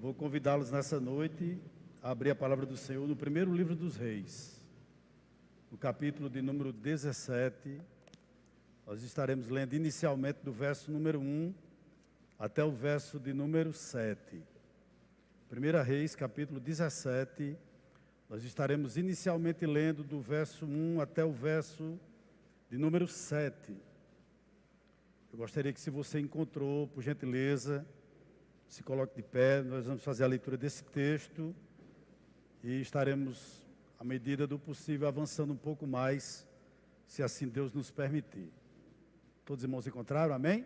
Vou convidá-los nessa noite a abrir a palavra do Senhor no primeiro livro dos Reis, no capítulo de número 17. Nós estaremos lendo inicialmente do verso número 1 até o verso de número 7. 1 Reis, capítulo 17, nós estaremos inicialmente lendo do verso 1 até o verso de número 7. Eu gostaria que, se você encontrou, por gentileza, se coloque de pé. Nós vamos fazer a leitura desse texto e estaremos, à medida do possível, avançando um pouco mais, se assim Deus nos permitir. Todos os irmãos encontraram? Amém?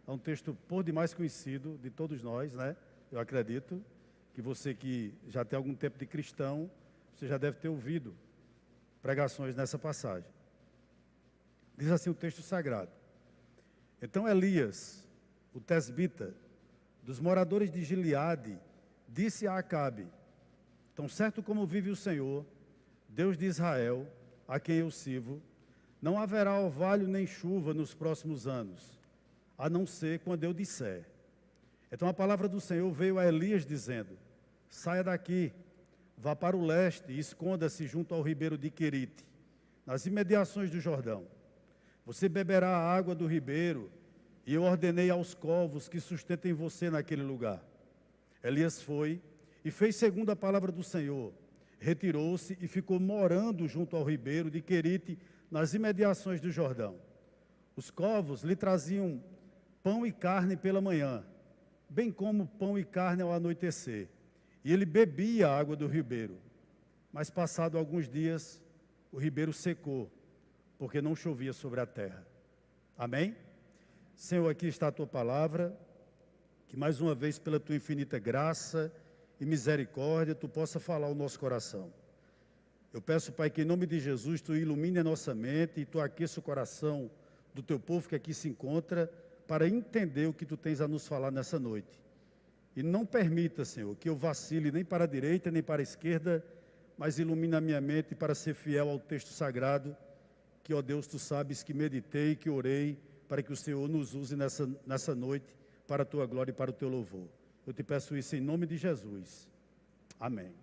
É um texto por demais conhecido de todos nós, né? Eu acredito que você que já tem algum tempo de cristão, você já deve ter ouvido pregações nessa passagem. Diz assim o texto sagrado: Então Elias, o tesbita, dos moradores de Gileade, disse a Acabe: Tão certo como vive o Senhor, Deus de Israel, a quem eu sirvo, não haverá orvalho nem chuva nos próximos anos, a não ser quando eu disser. Então a palavra do Senhor veio a Elias dizendo: Saia daqui, vá para o leste e esconda-se junto ao ribeiro de Querite, nas imediações do Jordão. Você beberá a água do ribeiro, e eu ordenei aos corvos que sustentem você naquele lugar. Elias foi e fez segundo a palavra do Senhor. Retirou-se e ficou morando junto ao ribeiro de Querite, nas imediações do Jordão. Os corvos lhe traziam pão e carne pela manhã, bem como pão e carne ao anoitecer. E ele bebia a água do ribeiro. Mas passado alguns dias, o ribeiro secou, porque não chovia sobre a terra. Amém? Senhor, aqui está a tua palavra, que mais uma vez, pela tua infinita graça e misericórdia, tu possa falar ao nosso coração. Eu peço, Pai, que em nome de Jesus, tu ilumine a nossa mente e tu aqueça o coração do teu povo que aqui se encontra, para entender o que tu tens a nos falar nessa noite. E não permita, Senhor, que eu vacile nem para a direita nem para a esquerda, mas ilumina a minha mente para ser fiel ao texto sagrado, que, ó Deus, tu sabes que meditei, que orei, para que o Senhor nos use nessa noite, para a tua glória e para o teu louvor. Eu te peço isso em nome de Jesus. Amém.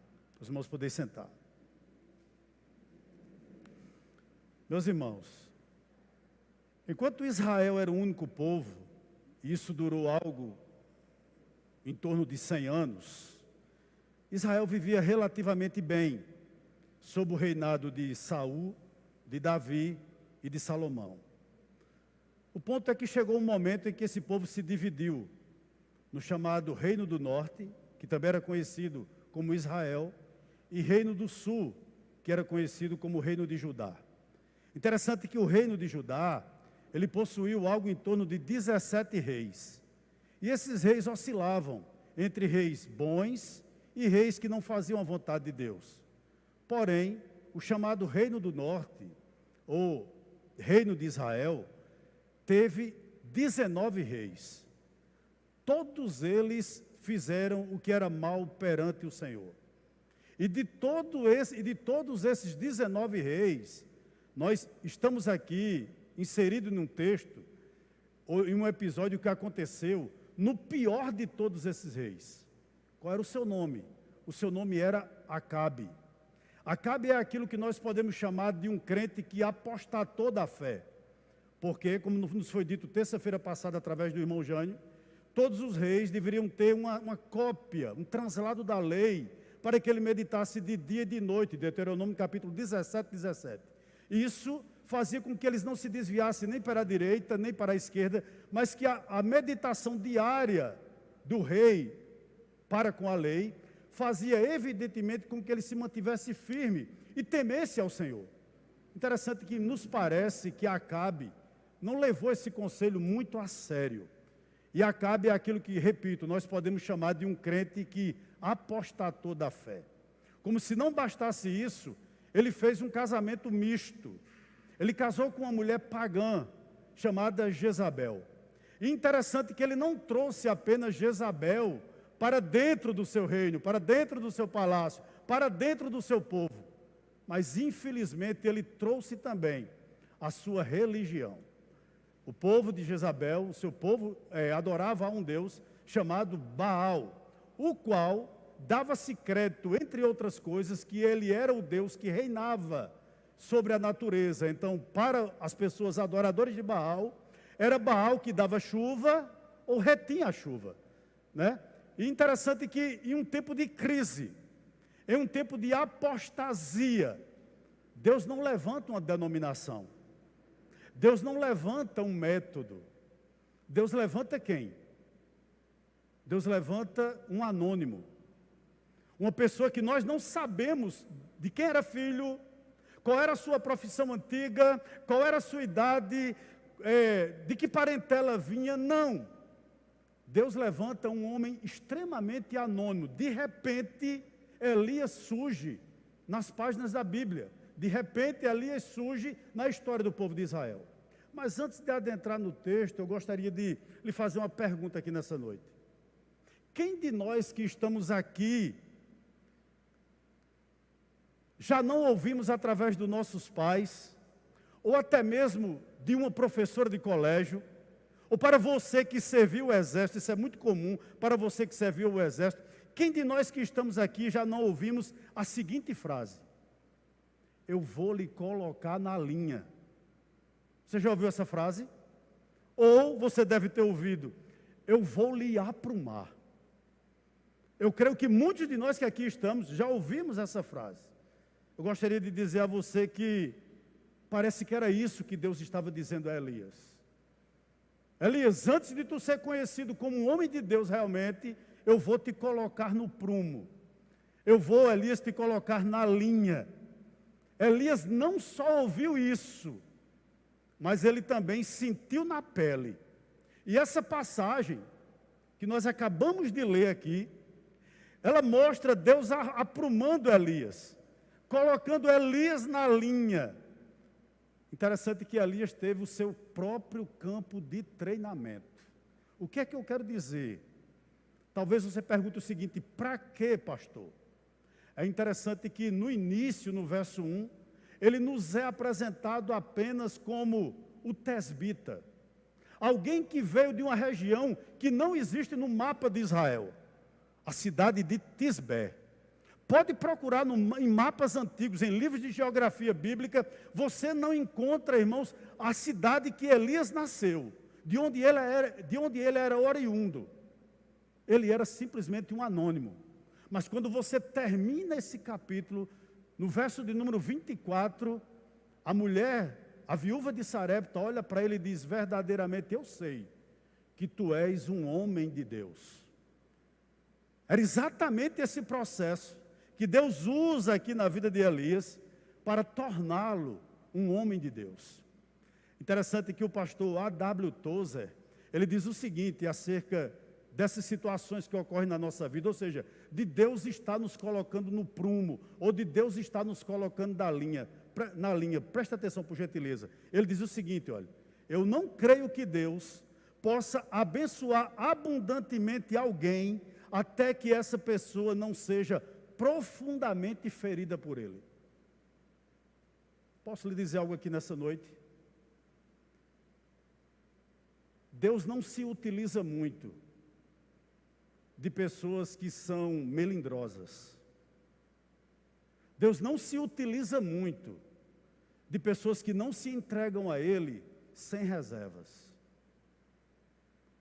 Os irmãos podem sentar. Meus irmãos, enquanto Israel era o único povo, e isso durou algo em torno de 100 anos, Israel vivia relativamente bem, sob o reinado de Saul, de Davi e de Salomão. O ponto é que chegou um momento em que esse povo se dividiu no chamado Reino do Norte, que também era conhecido como Israel, e Reino do Sul, que era conhecido como Reino de Judá. Interessante que o Reino de Judá, ele possuiu algo em torno de 17 reis. E esses reis oscilavam entre reis bons e reis que não faziam a vontade de Deus. Porém, o chamado Reino do Norte, ou Reino de Israel, teve 19 reis. Todos eles fizeram o que era mal perante o Senhor. E de todos esses 19 reis, nós estamos aqui inseridos num texto, ou em um episódio que aconteceu no pior de todos esses reis. Qual era o seu nome? O seu nome era Acabe. Acabe é aquilo que nós podemos chamar de um crente que apostatou da fé. Porque, como nos foi dito terça-feira passada através do irmão Jânio, todos os reis deveriam ter uma cópia, um translado da lei, para que ele meditasse de dia e de noite, Deuteronômio capítulo 17, 17. Isso fazia com que eles não se desviassem nem para a direita, nem para a esquerda, mas que a meditação diária do rei para com a lei fazia evidentemente com que ele se mantivesse firme e temesse ao Senhor. Interessante que nos parece que Acabe não levou esse conselho muito a sério. E Acabe é aquilo que, repito, nós podemos chamar de um crente que apostatou da fé. Como se não bastasse isso, ele fez um casamento misto. Ele casou com uma mulher pagã, chamada Jezabel. E interessante que ele não trouxe apenas Jezabel para dentro do seu reino, para dentro do seu palácio, para dentro do seu povo. Mas, infelizmente, ele trouxe também a sua religião. O povo de Jezabel, o seu povo adorava a um Deus chamado Baal, o qual dava-se crédito, entre outras coisas, que ele era o Deus que reinava sobre a natureza. Então, para as pessoas adoradoras de Baal, era Baal que dava chuva ou retinha a chuva, né? E interessante que em um tempo de crise, em um tempo de apostasia, Deus não levanta uma denominação, Deus não levanta um método, Deus levanta quem? Deus levanta um anônimo, uma pessoa que nós não sabemos de quem era filho, qual era a sua profissão antiga, qual era a sua idade, de que parentela vinha, não. Deus levanta um homem extremamente anônimo. De repente, Elias surge nas páginas da Bíblia. De repente, Elias surge na história do povo de Israel. Mas antes de adentrar no texto, eu gostaria de lhe fazer uma pergunta aqui nessa noite. Quem de nós que estamos aqui já não ouvimos através dos nossos pais, ou até mesmo de uma professora de colégio, ou para você que serviu o exército, isso é muito comum, para você que serviu o exército, quem de nós que estamos aqui já não ouvimos a seguinte frase: eu vou lhe colocar na linha. Você já ouviu essa frase? Ou você deve ter ouvido: eu vou lhe aprumar. Eu creio que muitos de nós que aqui estamos já ouvimos essa frase. Eu gostaria de dizer a você que parece que era isso que Deus estava dizendo a Elias. Elias, antes de tu ser conhecido como um homem de Deus realmente, eu vou te colocar no prumo. Eu vou, Elias, te colocar na linha. Elias não só ouviu isso, mas ele também sentiu na pele. E essa passagem que nós acabamos de ler aqui, ela mostra Deus aprumando Elias, colocando Elias na linha. Interessante que Elias teve o seu próprio campo de treinamento. O que é que eu quero dizer? Talvez você pergunte o seguinte: para quê, pastor? É interessante que no início, no verso 1, ele nos é apresentado apenas como o tesbita. Alguém que veio de uma região que não existe no mapa de Israel. A cidade de Tisbé. Pode procurar em mapas antigos, em livros de geografia bíblica, você não encontra, irmãos, a cidade que Elias nasceu, de onde ele era oriundo. Ele era simplesmente um anônimo. Mas quando você termina esse capítulo, no verso de número 24, a mulher, a viúva de Sarepta, olha para ele e diz: verdadeiramente eu sei que tu és um homem de Deus. Era exatamente esse processo que Deus usa aqui na vida de Elias para torná-lo um homem de Deus. Interessante que o pastor A.W. Tozer, ele diz o seguinte acerca dessas situações que ocorrem na nossa vida, ou seja, de Deus estar nos colocando no prumo, ou de Deus estar nos colocando na linha. Presta atenção, por gentileza. Ele diz o seguinte, olha: eu não creio que Deus possa abençoar abundantemente alguém até que essa pessoa não seja profundamente ferida por ele. Posso lhe dizer algo aqui nessa noite? Deus não se utiliza muito de pessoas que são melindrosas. Deus não se utiliza muito de pessoas que não se entregam a Ele sem reservas.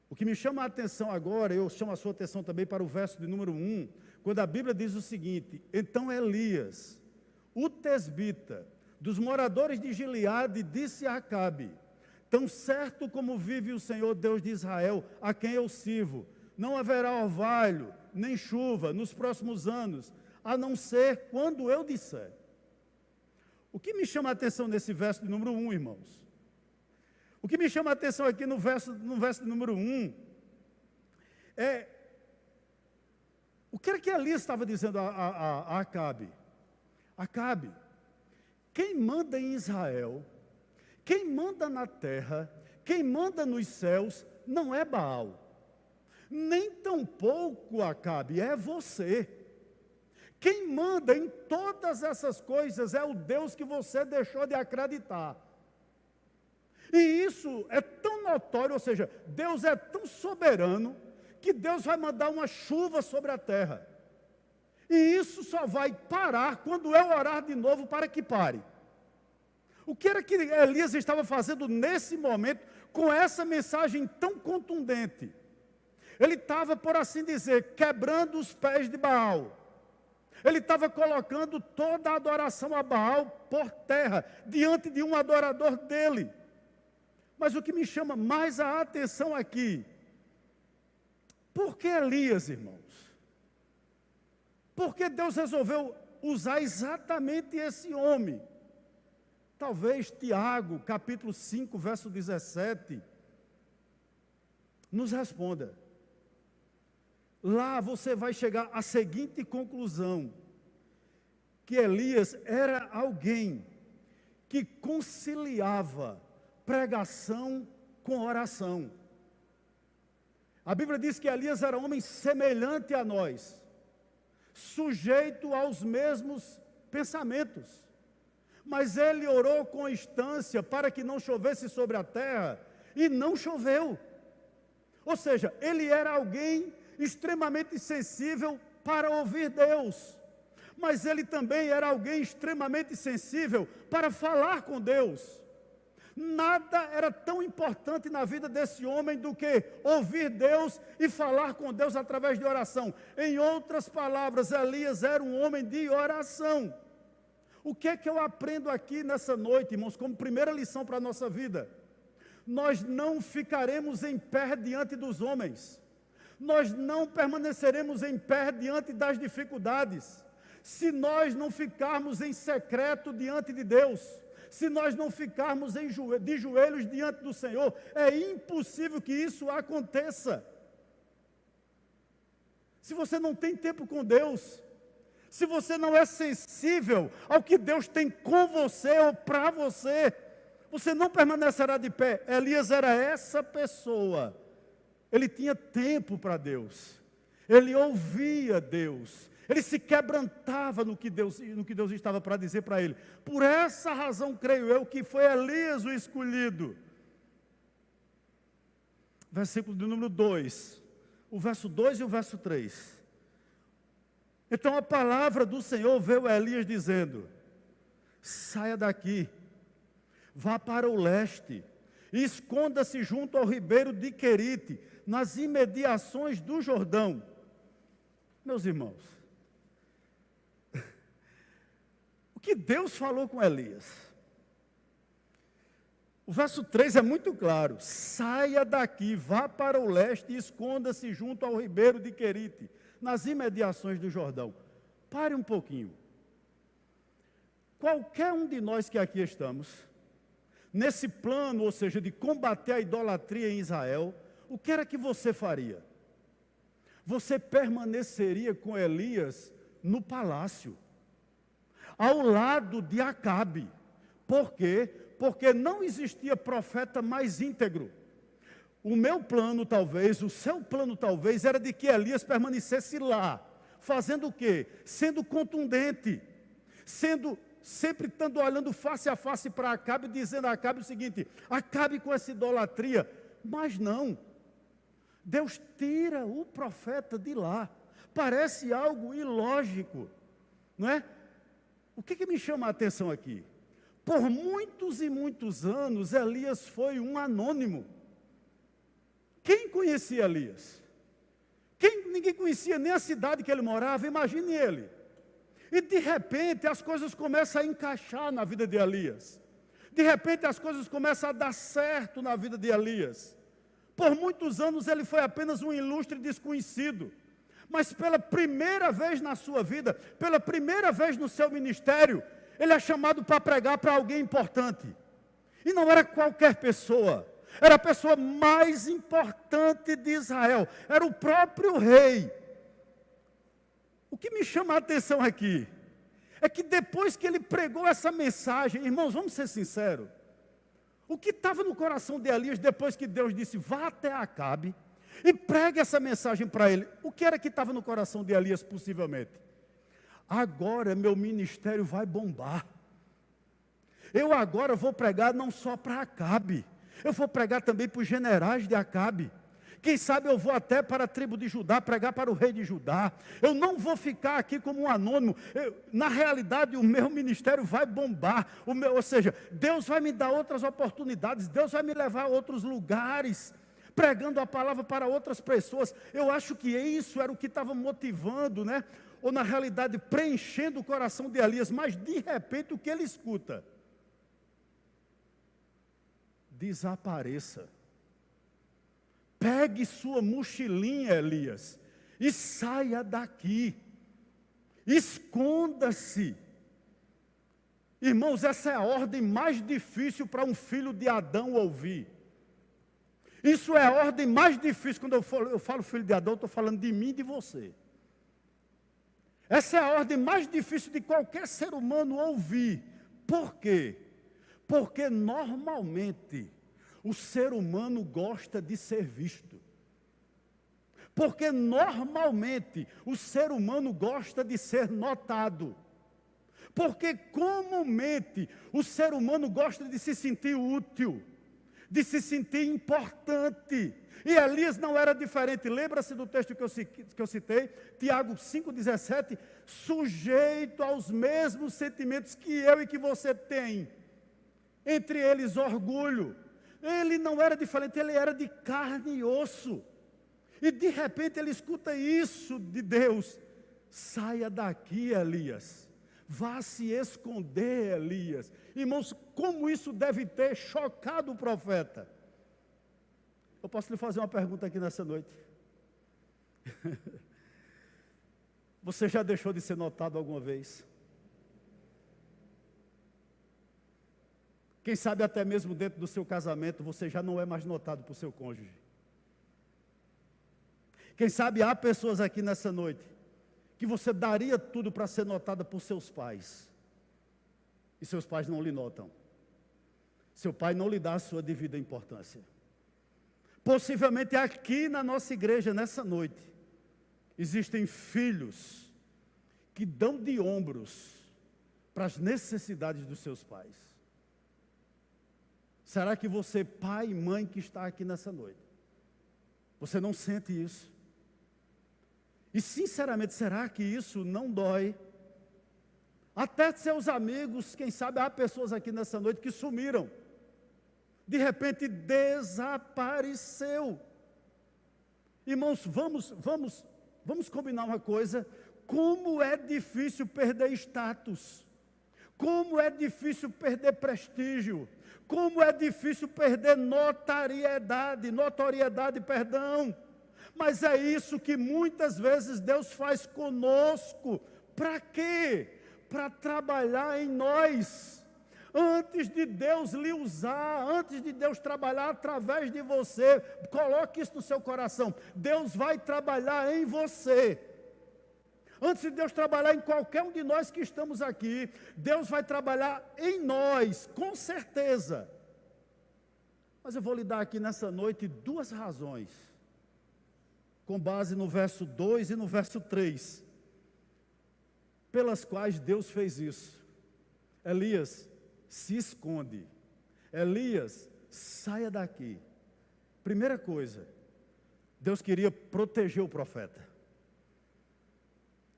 O que me chama a atenção agora, eu chamo a sua atenção também para o verso de número 1, quando a Bíblia diz o seguinte: então Elias, o tesbita, dos moradores de Gileade, disse a Acabe: tão certo como vive o Senhor Deus de Israel, a quem eu sirvo, não haverá orvalho, nem chuva nos próximos anos, a não ser quando eu disser. O que me chama a atenção nesse verso de número 1, irmãos? O que me chama a atenção aqui no verso de número 1 é o que era que Elias estava dizendo a Acabe? Acabe, quem manda em Israel, quem manda na terra, quem manda nos céus, não é Baal. Nem tampouco, Acabe, é você. Quem manda em todas essas coisas é o Deus que você deixou de acreditar. E isso é tão notório, ou seja, Deus é tão soberano, que Deus vai mandar uma chuva sobre a terra. E isso só vai parar quando eu orar de novo para que pare. O que era que Elias estava fazendo nesse momento com essa mensagem tão contundente? Ele estava, por assim dizer, quebrando os pés de Baal. Ele estava colocando toda a adoração a Baal por terra, diante de um adorador dele. Mas o que me chama mais a atenção aqui, por que Elias, irmãos? Por que Deus resolveu usar exatamente esse homem? Talvez Tiago, capítulo 5, verso 17, nos responda. Lá você vai chegar à seguinte conclusão, que Elias era alguém que conciliava pregação com oração. A Bíblia diz que Elias era um homem semelhante a nós, sujeito aos mesmos pensamentos. Mas ele orou com instância para que não chovesse sobre a terra, e não choveu. Ou seja, ele era alguém extremamente sensível para ouvir Deus. Mas ele também era alguém extremamente sensível para falar com Deus. Nada era tão importante na vida desse homem do que ouvir Deus e falar com Deus através de oração. Em outras palavras, Elias era um homem de oração. O que é que eu aprendo aqui nessa noite, irmãos, como primeira lição para a nossa vida? Nós não ficaremos em pé diante dos homens. Nós não permaneceremos em pé diante das dificuldades. Se nós não ficarmos em secreto diante de Deus, se nós não ficarmos de joelhos diante do Senhor, é impossível que isso aconteça. Se você não tem tempo com Deus, se você não é sensível ao que Deus tem com você ou para você, você não permanecerá de pé. Elias era essa pessoa. Ele tinha tempo para Deus. Ele ouvia Deus. Ele se quebrantava no que Deus estava para dizer para ele. Por essa razão, creio eu, que foi Elias o escolhido. Versículo de número 2. O verso 2 e o verso 3. Então a palavra do Senhor veio a Elias dizendo: saia daqui, vá para o leste, e esconda-se junto ao ribeiro de Querite, nas imediações do Jordão. Meus irmãos, o que Deus falou com Elias? O verso 3 é muito claro: saia daqui, vá para o leste e esconda-se junto ao ribeiro de Querite, nas imediações do Jordão. Pare um pouquinho. Qualquer um de nós que aqui estamos, nesse plano, ou seja, de combater a idolatria em Israel, o que era que você faria? Você permaneceria com Elias no palácio, ao lado de Acabe. Por quê? Porque não existia profeta mais íntegro. O meu plano talvez, o seu plano talvez, era de que Elias permanecesse lá, fazendo o quê? Sendo contundente, sempre estando olhando face a face para Acabe, dizendo a Acabe o seguinte: acabe com essa idolatria. Mas não, Deus tira o profeta de lá. Parece algo ilógico, não é? O que me chama a atenção aqui? Por muitos e muitos anos, Elias foi um anônimo. Quem conhecia Elias? Ninguém conhecia nem a cidade que ele morava, imagine ele. E de repente as coisas começam a encaixar na vida de Elias. De repente as coisas começam a dar certo na vida de Elias. Por muitos anos ele foi apenas um ilustre desconhecido. Mas pela primeira vez na sua vida, pela primeira vez no seu ministério, ele é chamado para pregar para alguém importante. E não era qualquer pessoa. Era a pessoa mais importante de Israel. Era o próprio rei. O que me chama a atenção aqui é que depois que ele pregou essa mensagem, irmãos, vamos ser sinceros, o que estava no coração de Elias depois que Deus disse: vá até Acabe e pregue essa mensagem para ele? O que era que estava no coração de Elias possivelmente? Agora meu ministério vai bombar. Eu agora vou pregar não só para Acabe, eu vou pregar também para os generais de Acabe, Quem sabe eu vou até para a tribo de Judá, pregar para o rei de Judá. Eu não vou ficar aqui como um anônimo. Na realidade, o meu ministério vai bombar. Ou seja, Deus vai me dar outras oportunidades. Deus vai me levar a outros lugares, pregando a palavra para outras pessoas. Eu acho que isso era o que estava motivando, né? Ou na realidade, preenchendo o coração de Elias. Mas de repente, o que ele escuta? Desapareça. Pegue sua mochilinha, Elias, e saia daqui. Esconda-se. Irmãos, essa é a ordem mais difícil para um filho de Adão ouvir. Isso é a ordem mais difícil. Quando eu falo filho de Adão, eu estou falando de mim e de você. Essa é a ordem mais difícil de qualquer ser humano ouvir. Por quê? Porque normalmente o ser humano gosta de ser visto. Porque normalmente o ser humano gosta de ser notado. Porque comumente o ser humano gosta de se sentir útil, de se sentir importante. E Elias não era diferente. Lembra-se do texto que eu citei? Tiago 5,17. Sujeito aos mesmos sentimentos que eu e que você tem. Entre eles, orgulho. Ele não era diferente, ele era de carne e osso. E de repente ele escuta isso de Deus. Saia daqui, Elias. Vá se esconder, Elias. Irmãos, como isso deve ter chocado o profeta? Eu posso lhe fazer uma pergunta aqui nessa noite? Você já deixou de ser notado alguma vez? Quem sabe até mesmo dentro do seu casamento, você já não é mais notado por seu cônjuge. Quem sabe há pessoas aqui nessa noite, que você daria tudo para ser notada por seus pais. E seus pais não lhe notam. Seu pai não lhe dá a sua devida importância. Possivelmente aqui na nossa igreja, nessa noite, existem filhos que dão de ombros para as necessidades dos seus pais. Será que você, pai e mãe que está aqui nessa noite, você não sente isso? E sinceramente, será que isso não dói? Até seus amigos, quem sabe há pessoas aqui nessa noite que sumiram. De repente desapareceu. Irmãos, vamos combinar uma coisa. Como é difícil perder status. Como é difícil perder prestígio. Como é difícil perder notoriedade, perdão. Mas é isso que muitas vezes Deus faz conosco. Para quê? Para trabalhar em nós. Antes de Deus lhe usar, antes de Deus trabalhar através de você, coloque isso no seu coração. Deus vai trabalhar em você. Antes de Deus trabalhar em qualquer um de nós que estamos aqui, Deus vai trabalhar em nós, com certeza. Mas eu vou lhe dar aqui nessa noite duas razões, com base no verso 2 e no verso 3, pelas quais Deus fez isso. Elias, se esconde. Elias, saia daqui. Primeira coisa, Deus queria proteger o profeta.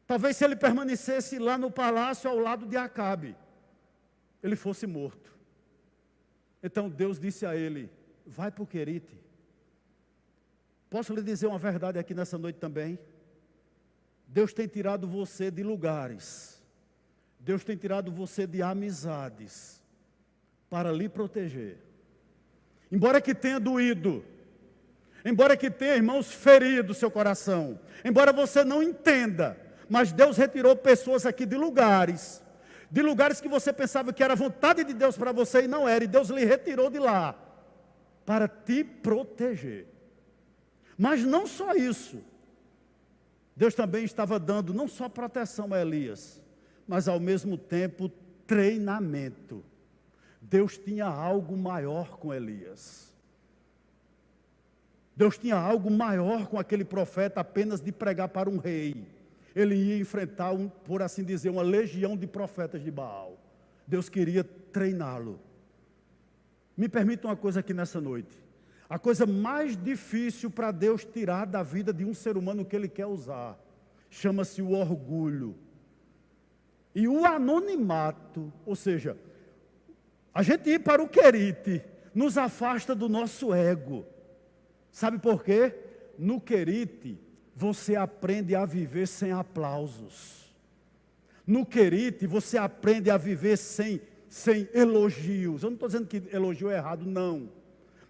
Talvez se ele permanecesse lá no palácio ao lado de Acabe, ele fosse morto. Então Deus disse a ele, vai para o Querite. Posso lhe dizer uma verdade aqui nessa noite também? Deus tem tirado você de lugares. Deus tem tirado você de amizades para lhe proteger. Embora que tenha doído, embora que tenha, irmãos, ferido seu coração, embora você não entenda, mas Deus retirou pessoas aqui de lugares que você pensava que era vontade de Deus para você e não era, e Deus lhe retirou de lá para te proteger. Mas não só isso, Deus também estava dando não só proteção a Elias, mas ao mesmo tempo treinamento. Deus tinha algo maior com Elias. Deus tinha algo maior com aquele profeta apenas de pregar para um rei. Ele ia enfrentar, por assim dizer, uma legião de profetas de Baal. Deus queria treiná-lo. Me permita uma coisa aqui nessa noite. A coisa mais difícil para Deus tirar da vida de um ser humano que Ele quer usar, chama-se o orgulho. E o anonimato, ou seja, a gente ir para o querite, nos afasta do nosso ego. Sabe por quê? No querite, você aprende a viver sem aplausos. No querite, você aprende a viver sem elogios. Eu não estou dizendo que elogio é errado, não.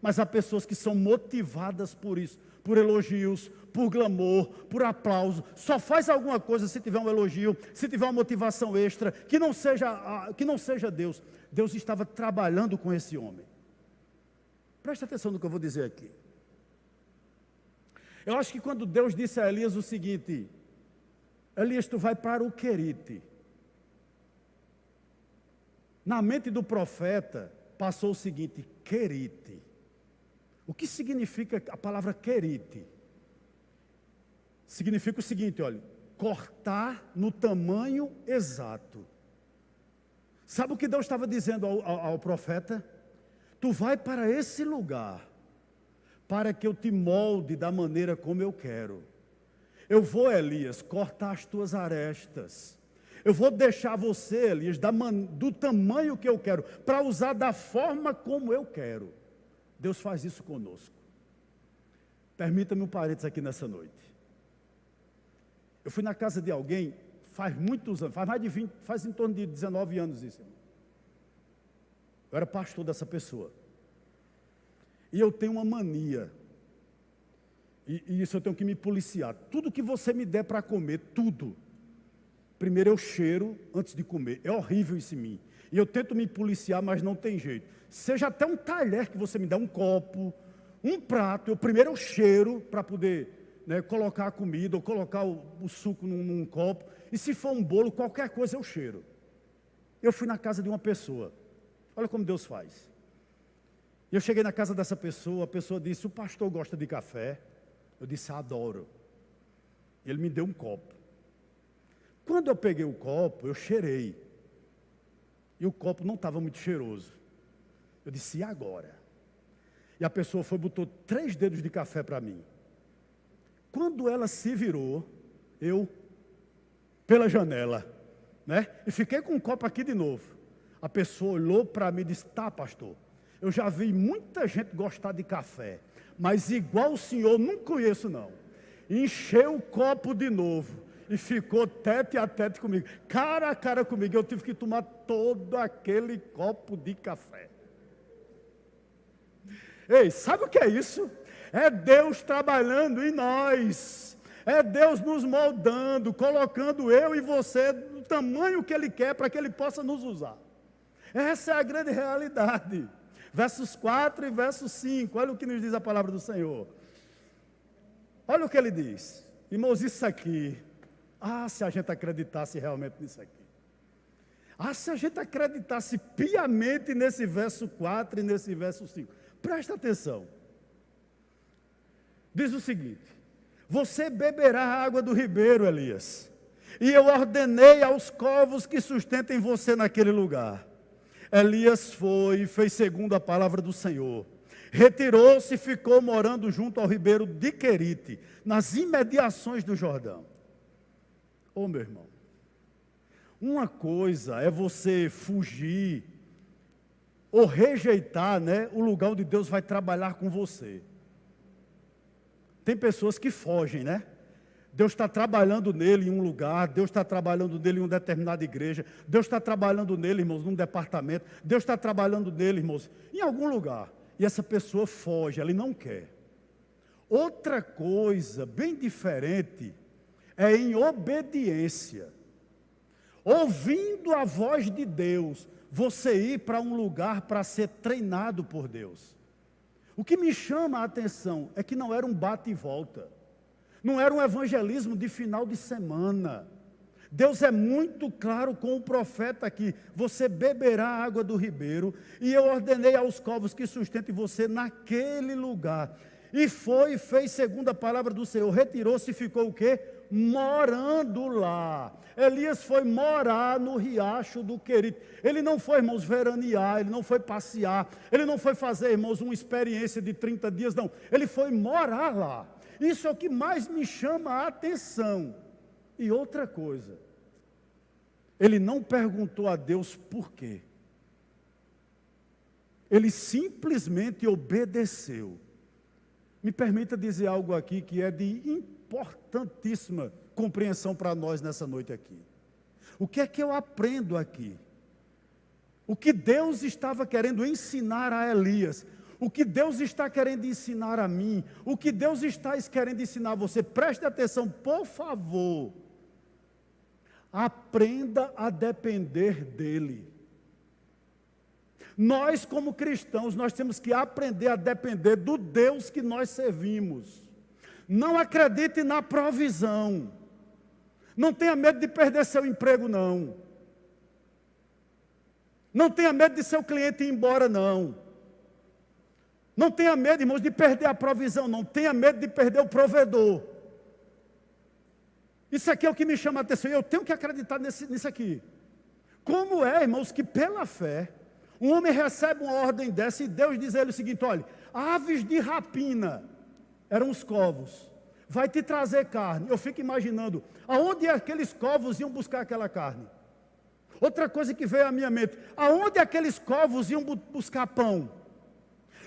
Mas há pessoas que são motivadas por isso, por elogios, por glamour, por aplauso. Só faz alguma coisa se tiver um elogio, se tiver uma motivação extra, que não seja Deus. Deus estava trabalhando com esse homem. Presta atenção no que eu vou dizer aqui. Eu acho que quando Deus disse a Elias o seguinte: Elias, tu vai para o querite. Na mente do profeta passou o seguinte: querite. O que significa a palavra querite? Significa o seguinte, olha, cortar no tamanho exato. Sabe o que Deus estava dizendo ao profeta? Tu vai para esse lugar, para que eu te molde da maneira como eu quero. Eu vou, Elias, cortar as tuas arestas. Eu vou deixar você, Elias, do tamanho que eu quero, para usar da forma como eu quero. Deus faz isso conosco. Permita-me um parênteses aqui nessa noite. Eu fui na casa de alguém, faz muitos anos, faz em torno de 19 anos isso. Eu era pastor dessa pessoa. E eu tenho uma mania, e isso eu tenho que me policiar. Tudo que você me der para comer, tudo, primeiro eu cheiro antes de comer. É horrível isso em mim. E eu tento me policiar, mas não tem jeito. Seja até um talher que você me dá, um copo, um prato, primeiro eu cheiro para poder, né, colocar a comida ou colocar o suco num copo. E se for um bolo, qualquer coisa eu cheiro. Eu fui na casa de uma pessoa. Olha como Deus faz. Eu cheguei na casa dessa pessoa, a pessoa disse: o pastor gosta de café? Eu disse: adoro. Ele me deu um copo. Quando eu peguei o copo, eu cheirei. E o copo não estava muito cheiroso. Eu disse: e agora? E a pessoa foi e botou 3 dedos de café para mim. Quando ela se virou, eu, pela janela, né? E fiquei com o copo aqui de novo. A pessoa olhou para mim e disse: tá, pastor, eu já vi muita gente gostar de café, mas igual o senhor não conheço não. Encheu o copo de novo. E ficou tete a tete comigo, cara a cara comigo. Eu tive que tomar todo aquele copo de café. Ei, sabe o que é isso? É Deus trabalhando em nós. É Deus nos moldando, colocando eu e você no tamanho que Ele quer para que Ele possa nos usar. Essa é a grande realidade. Versos 4 e versos 5, olha o que nos diz a palavra do Senhor. Olha o que Ele diz. Irmãos, isso aqui... se a gente acreditasse realmente nisso aqui. Se a gente acreditasse piamente nesse verso 4 e nesse verso 5. Presta atenção. Diz o seguinte: você beberá a água do ribeiro, Elias, e eu ordenei aos corvos que sustentem você naquele lugar. Elias foi e fez segundo a palavra do Senhor. Retirou-se e ficou morando junto ao ribeiro de Querite, nas imediações do Jordão. Meu irmão, uma coisa é você fugir ou rejeitar, né, o lugar onde Deus vai trabalhar com você. Tem pessoas que fogem, né? Deus está trabalhando nele em um lugar, Deus está trabalhando nele em uma determinada igreja, Deus está trabalhando nele, irmãos, num departamento, Deus está trabalhando nele, irmãos, em algum lugar. E essa pessoa foge, ela não quer. Outra coisa, bem diferente, é em obediência. Ouvindo a voz de Deus, você ir para um lugar para ser treinado por Deus. O que me chama a atenção é que não era um bate e volta. Não era um evangelismo de final de semana. Deus é muito claro com o profeta aqui: você beberá a água do ribeiro, e eu ordenei aos corvos que sustentem você naquele lugar. E foi e fez segundo a palavra do Senhor. Retirou-se e ficou o quê? morando lá. Elias foi morar no riacho do Querite. Ele não foi, irmãos, veranear, ele não foi passear, ele não foi fazer, irmãos, uma experiência de 30 dias, não. Ele foi morar lá. Isso é o que mais me chama a atenção. E outra coisa, ele não perguntou a Deus por quê. Ele simplesmente obedeceu. Me permita dizer algo aqui que é de importantíssima compreensão para nós nessa noite aqui. O que é que eu aprendo aqui? O que Deus estava querendo ensinar a Elias, o que Deus está querendo ensinar a mim, o que Deus está querendo ensinar a você, preste atenção, por favor. Aprenda a depender dEle. Nós, como cristãos, nós temos que aprender a depender do Deus que nós servimos. Não acredite na provisão. Não tenha medo de perder seu emprego, não. Não tenha medo de seu cliente ir embora, não. Não tenha medo, irmãos, de perder a provisão, não. Tenha medo de perder o provedor. Isso aqui é o que me chama a atenção. Eu tenho que acreditar nisso aqui. Como é, irmãos, que pela fé, um homem recebe uma ordem dessa e Deus diz a ele o seguinte: olha, aves de rapina, eram os corvos, vai te trazer carne. Eu fico imaginando, aonde aqueles corvos iam buscar aquela carne? Outra coisa que veio à minha mente, aonde aqueles corvos iam buscar pão?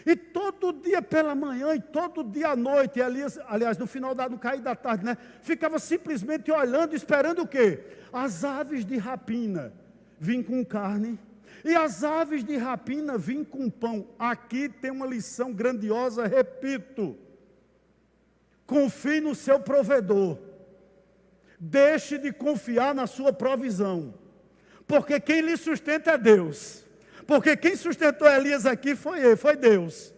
E todo dia pela manhã e todo dia à noite, aliás, no final no cair da tarde, né, ficava simplesmente olhando, esperando o quê? As aves de rapina vinham com carne, e as aves de rapina vinham com pão. Aqui tem uma lição grandiosa, repito. Confie no seu provedor. Deixe de confiar na sua provisão. Porque quem lhe sustenta é Deus. Porque quem sustentou Elias aqui foi ele, foi Deus.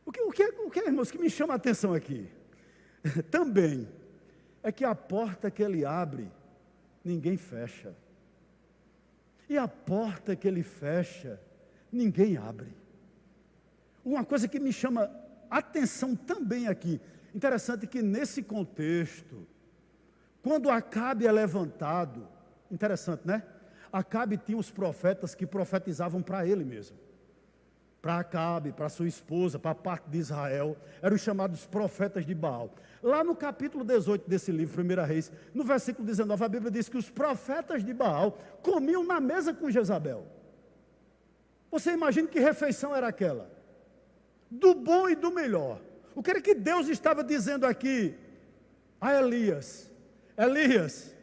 O que, irmãos, que me chama a atenção aqui? Também é que a porta que ele abre, ninguém fecha. E a porta que ele fecha, ninguém abre. Uma coisa que me chama atenção também aqui, interessante que nesse contexto, quando Acabe é levantado, interessante, né? Acabe tinha os profetas que profetizavam para ele mesmo. Para Acabe, para sua esposa, para a parte de Israel, eram os chamados profetas de Baal. Lá no capítulo 18 desse livro, 1 Reis, no versículo 19, a Bíblia diz que os profetas de Baal comiam na mesa com Jezabel. Você imagina que refeição era aquela? Do bom e do melhor. O que era que Deus estava dizendo aqui a Elias? Elias,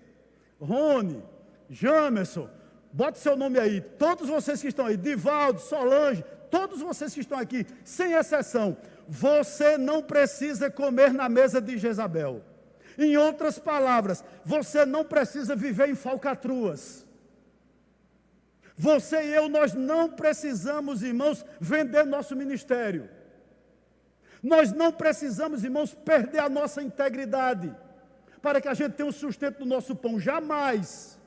Rony, Jamerson, bote seu nome aí, todos vocês que estão aí, Divaldo, Solange, todos vocês que estão aqui, sem exceção, você não precisa comer na mesa de Jezabel. Em outras palavras, você não precisa viver em falcatruas. Você e eu, nós não precisamos, irmãos, vender nosso ministério. Nós não precisamos, irmãos, perder a nossa integridade para que a gente tenha o sustento do nosso pão. Jamais.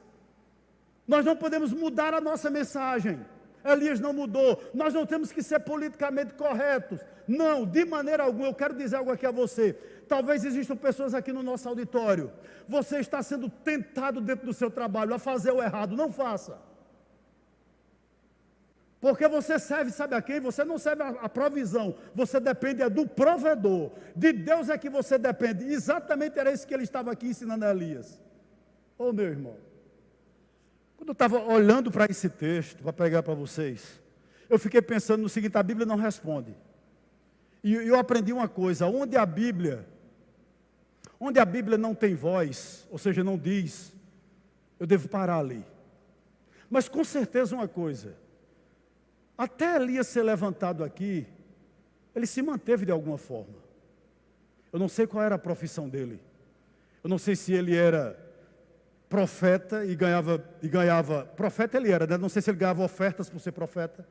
Nós não podemos mudar a nossa mensagem. Elias não mudou. Nós não temos que ser politicamente corretos. Não, de maneira alguma. Eu quero dizer algo aqui a você. Talvez existam pessoas aqui no nosso auditório. Você está sendo tentado dentro do seu trabalho a fazer o errado. Não faça. Porque você serve, sabe a quem? Você não serve a provisão. Você depende do provedor. De Deus é que você depende. Exatamente era isso que ele estava aqui ensinando a Elias. Ô meu irmão. Quando eu estava olhando para esse texto, para pregar para vocês, eu fiquei pensando no seguinte: a Bíblia não responde. E eu aprendi uma coisa: onde a Bíblia não tem voz, ou seja, não diz, eu devo parar ali. Mas com certeza uma coisa, até Elias ser levantado aqui, ele se manteve de alguma forma. Eu não sei qual era a profissão dele. Eu não sei se ele era profeta e ganhava, profeta ele era, né? Não sei se ele ganhava ofertas por ser profeta.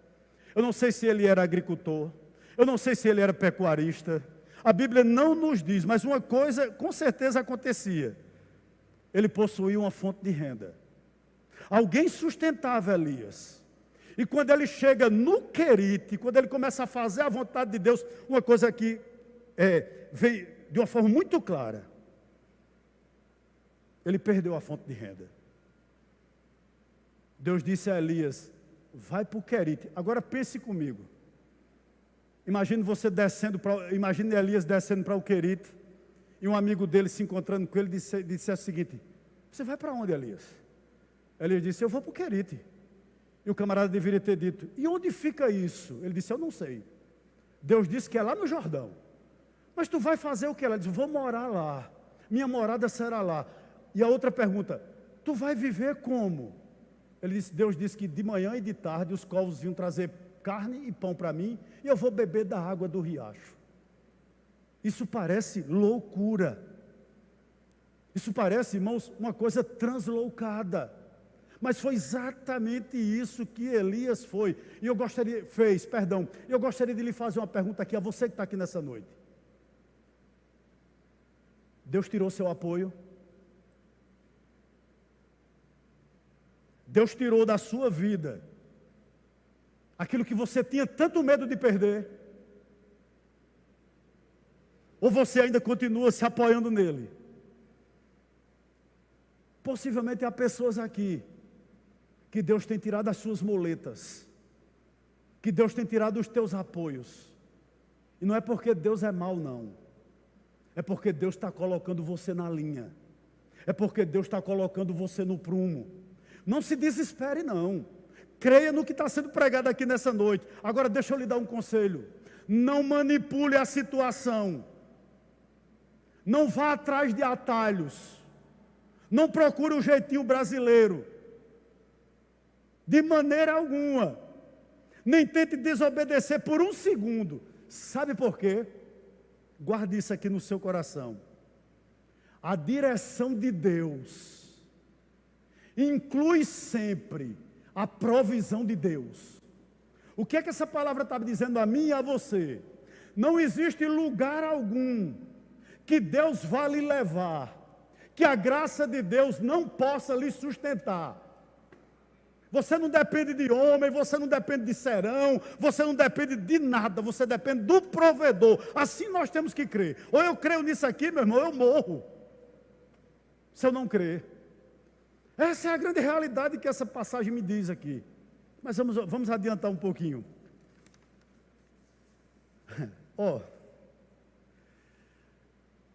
Eu não sei se ele era agricultor. Eu não sei se ele era pecuarista. A Bíblia não nos diz, mas uma coisa com certeza acontecia. Ele possuía uma fonte de renda. Alguém sustentava Elias. E quando ele chega no Querite, quando ele começa a fazer a vontade de Deus, uma coisa que de uma forma muito clara, ele perdeu a fonte de renda. Deus disse a Elias, vai para o Querite. Agora pense comigo. Imagine Elias descendo para o Querite, e um amigo dele se encontrando com ele disse o seguinte, você vai para onde, Elias? Elias disse, eu vou para o Querite. E o camarada deveria ter dito, e onde fica isso? Ele disse, eu não sei. Deus disse que é lá no Jordão. Mas tu vai fazer o que? Ela disse, vou morar lá. Minha morada será lá. E a outra pergunta, tu vai viver como? Deus disse que de manhã e de tarde os corvos vinham trazer carne e pão para mim, e eu vou beber da água do riacho. Isso parece loucura. Isso parece, irmãos, uma coisa translocada. Mas foi exatamente isso que Elias foi. E eu gostaria de lhe fazer uma pergunta aqui, a você que está aqui nessa noite. Deus tirou seu apoio? Deus tirou da sua vida aquilo que você tinha tanto medo de perder? Ou você ainda continua se apoiando nele? Possivelmente há pessoas aqui que Deus tem tirado as suas muletas, que Deus tem tirado os teus apoios. E não é porque Deus é mau, não. É porque Deus está colocando você na linha. É porque Deus está colocando você no prumo. Não se desespere, não. Creia no que está sendo pregado aqui nessa noite. Agora deixa eu lhe dar um conselho. Não manipule a situação. Não vá atrás de atalhos. Não procure o jeitinho brasileiro. De maneira alguma. Nem tente desobedecer por um segundo. Sabe por quê? Guarde isso aqui no seu coração. A direção de Deus inclui sempre a provisão de Deus. O que é que essa palavra está dizendo a mim e a você? Não existe lugar algum que Deus vá lhe levar, que a graça de Deus não possa lhe sustentar. Você não depende de homem, você não depende de serão, você não depende de nada, você depende do provedor. Assim nós temos que crer. Ou eu creio nisso aqui, meu irmão, eu morro, se eu não crer. Essa é a grande realidade que essa passagem me diz aqui. Mas vamos adiantar um pouquinho.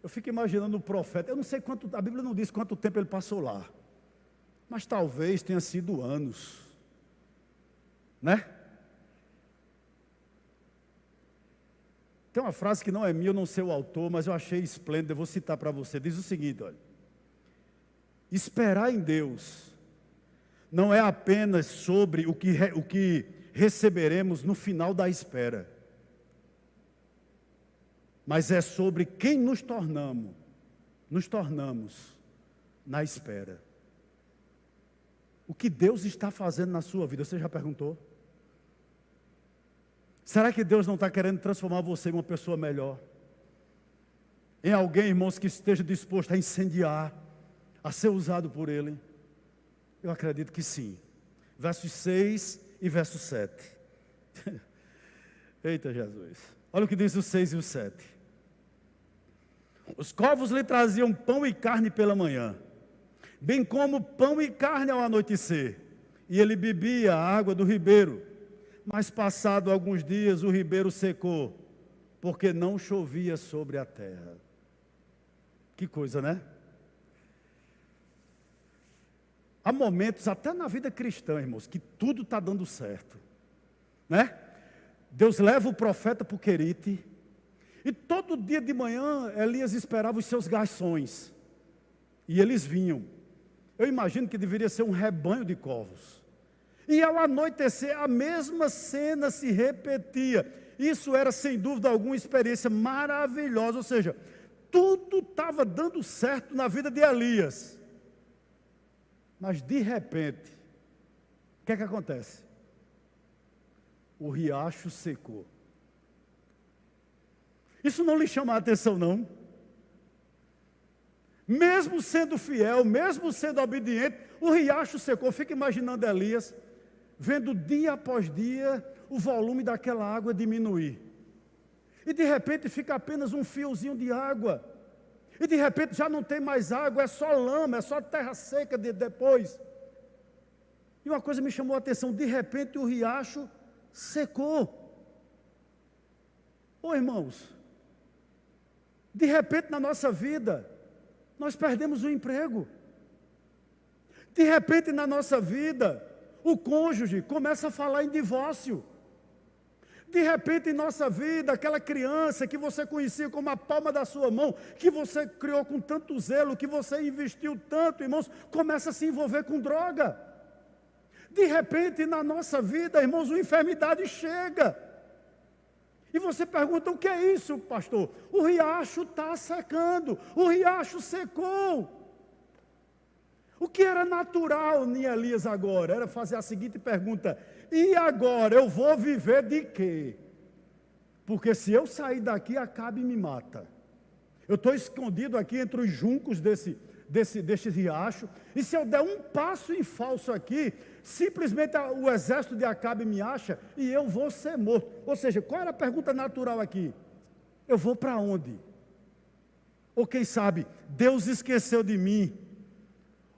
Eu fico imaginando o profeta, eu não sei a Bíblia não diz quanto tempo ele passou lá. Mas talvez tenha sido anos, né? Tem uma frase que não é minha, eu não sei o autor, mas eu achei esplêndida, eu vou citar para você. Diz o seguinte, olha. Esperar em Deus não é apenas sobre o que receberemos no final da espera, mas é sobre quem nos tornamos na espera. O que Deus está fazendo na sua vida, você já perguntou? Será que Deus não está querendo transformar você em uma pessoa melhor? Em alguém, irmãos, que esteja disposto a incendiar, a ser usado por Ele? Eu acredito que sim. Versos 6 e verso 7. Eita Jesus. Olha o que diz o 6 e o 7. Os corvos lhe traziam pão e carne pela manhã, bem como pão e carne ao anoitecer, e ele bebia a água do ribeiro. Mas passado alguns dias o ribeiro secou, porque não chovia sobre a terra. Que coisa, né? Há momentos, até na vida cristã, irmãos, que tudo está dando certo, né? Deus leva o profeta para o Querite, e todo dia de manhã Elias esperava os seus garçons, e eles vinham. Eu imagino que deveria ser um rebanho de corvos. E ao anoitecer, a mesma cena se repetia. Isso era, sem dúvida alguma, uma experiência maravilhosa. Ou seja, tudo estava dando certo na vida de Elias. Mas, de repente, o que é que acontece? O riacho secou. Isso não lhe chama a atenção, não? Mesmo sendo fiel, mesmo sendo obediente, o riacho secou. Fica imaginando Elias, vendo dia após dia o volume daquela água diminuir. E de repente fica apenas um fiozinho de água. E de repente já não tem mais água, é só lama, é só terra seca depois. E uma coisa me chamou a atenção, de repente o riacho secou. Ô irmãos, de repente na nossa vida, nós perdemos o emprego. De repente na nossa vida, o cônjuge começa a falar em divórcio. De repente em nossa vida, aquela criança que você conhecia como a palma da sua mão, que você criou com tanto zelo, que você investiu tanto, irmãos, começa a se envolver com droga. De repente na nossa vida, irmãos, uma enfermidade chega. E você pergunta, o que é isso, pastor? O riacho está secando, o riacho secou. O que era natural em Elias agora? Era fazer a seguinte pergunta, e agora eu vou viver de quê? Porque se eu sair daqui, Acabe me mata. Eu estou escondido aqui entre os juncos desse riacho, e se eu der um passo em falso aqui, simplesmente o exército de Acabe me acha e eu vou ser morto. Ou seja, qual era a pergunta natural aqui? Eu vou para onde? Ou quem sabe, Deus esqueceu de mim.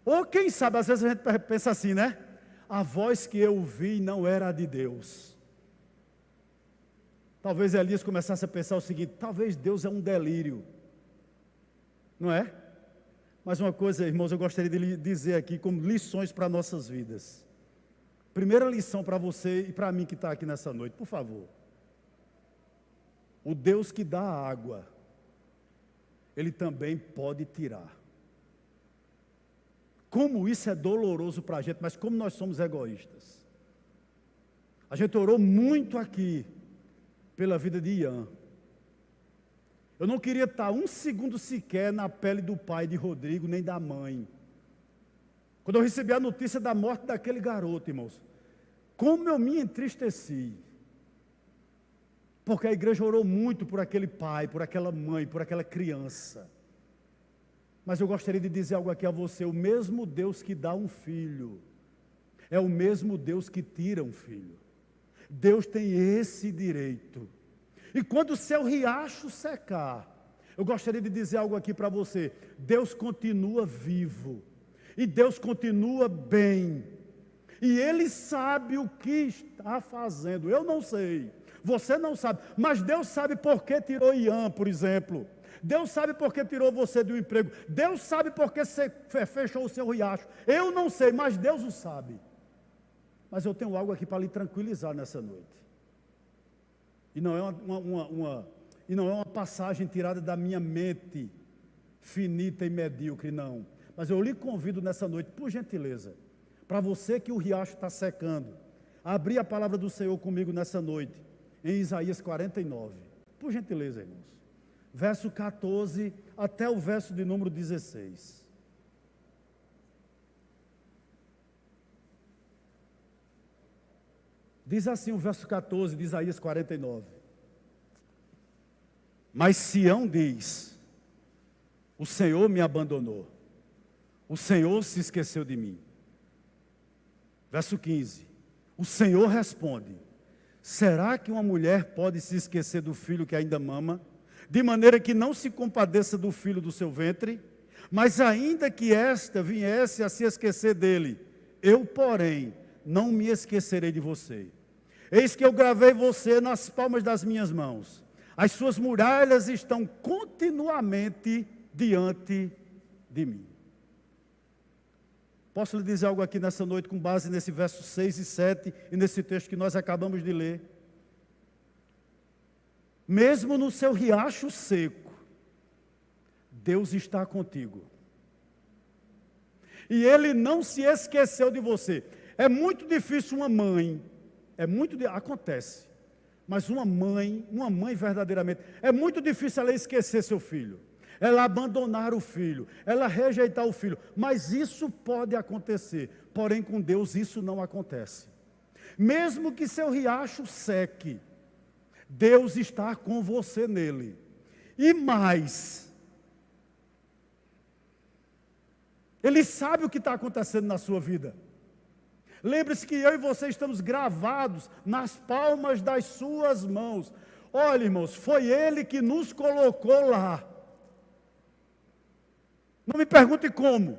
Ou quem sabe, às vezes a gente pensa assim, né? A voz que eu ouvi não era a de Deus. Talvez Elias começasse a pensar o seguinte, talvez Deus é um delírio. Não é? Mas uma coisa, irmãos, eu gostaria de lhe dizer aqui como lições para nossas vidas. Primeira lição para você e para mim que está aqui nessa noite, por favor. O Deus que dá água, Ele também pode tirar. Como isso é doloroso para a gente, mas como nós somos egoístas. A gente orou muito aqui pela vida de Ian. Eu não queria estar um segundo sequer na pele do pai de Rodrigo, nem da mãe. Quando eu recebi a notícia da morte daquele garoto, irmãos, como eu me entristeci. Porque a igreja orou muito por aquele pai, por aquela mãe, por aquela criança. Mas eu gostaria de dizer algo aqui a você, o mesmo Deus que dá um filho, é o mesmo Deus que tira um filho. Deus tem esse direito. E quando o seu riacho secar, eu gostaria de dizer algo aqui para você, Deus continua vivo, e Deus continua bem, e Ele sabe o que está fazendo, eu não sei, você não sabe, mas Deus sabe por que tirou Ian, por exemplo. Deus sabe por que tirou você do emprego. Deus sabe por que você fechou o seu riacho. Eu não sei, mas Deus o sabe. Mas eu tenho algo aqui para lhe tranquilizar nessa noite. E não é uma passagem tirada da minha mente finita e medíocre, não. Mas eu lhe convido nessa noite, por gentileza, para você que o riacho está secando, a abrir a palavra do Senhor comigo nessa noite, em Isaías 49. Por gentileza, irmãos. Verso 14 até o verso de número 16. Diz assim o verso 14 de Isaías 49. Mas Sião diz, o Senhor me abandonou, o Senhor se esqueceu de mim. Verso 15, o Senhor responde, será que uma mulher pode se esquecer do filho que ainda mama? De maneira que não se compadeça do filho do seu ventre, mas ainda que esta viesse a se esquecer dele, eu, porém, não me esquecerei de você. Eis que eu gravei você nas palmas das minhas mãos, as suas muralhas estão continuamente diante de mim. Posso lhe dizer algo aqui nessa noite com base nesse verso 6 e 7 e nesse texto que nós acabamos de ler? Mesmo no seu riacho seco, Deus está contigo. E Ele não se esqueceu de você. É muito difícil uma mãe, acontece, mas uma mãe verdadeiramente, é muito difícil ela esquecer seu filho, ela abandonar o filho, ela rejeitar o filho, mas isso pode acontecer, porém com Deus isso não acontece. Mesmo que seu riacho seque, Deus está com você nele. E mais, Ele sabe o que está acontecendo na sua vida. Lembre-se que eu e você estamos gravados nas palmas das suas mãos. Olha, irmãos, foi Ele que nos colocou lá. Não me pergunte como.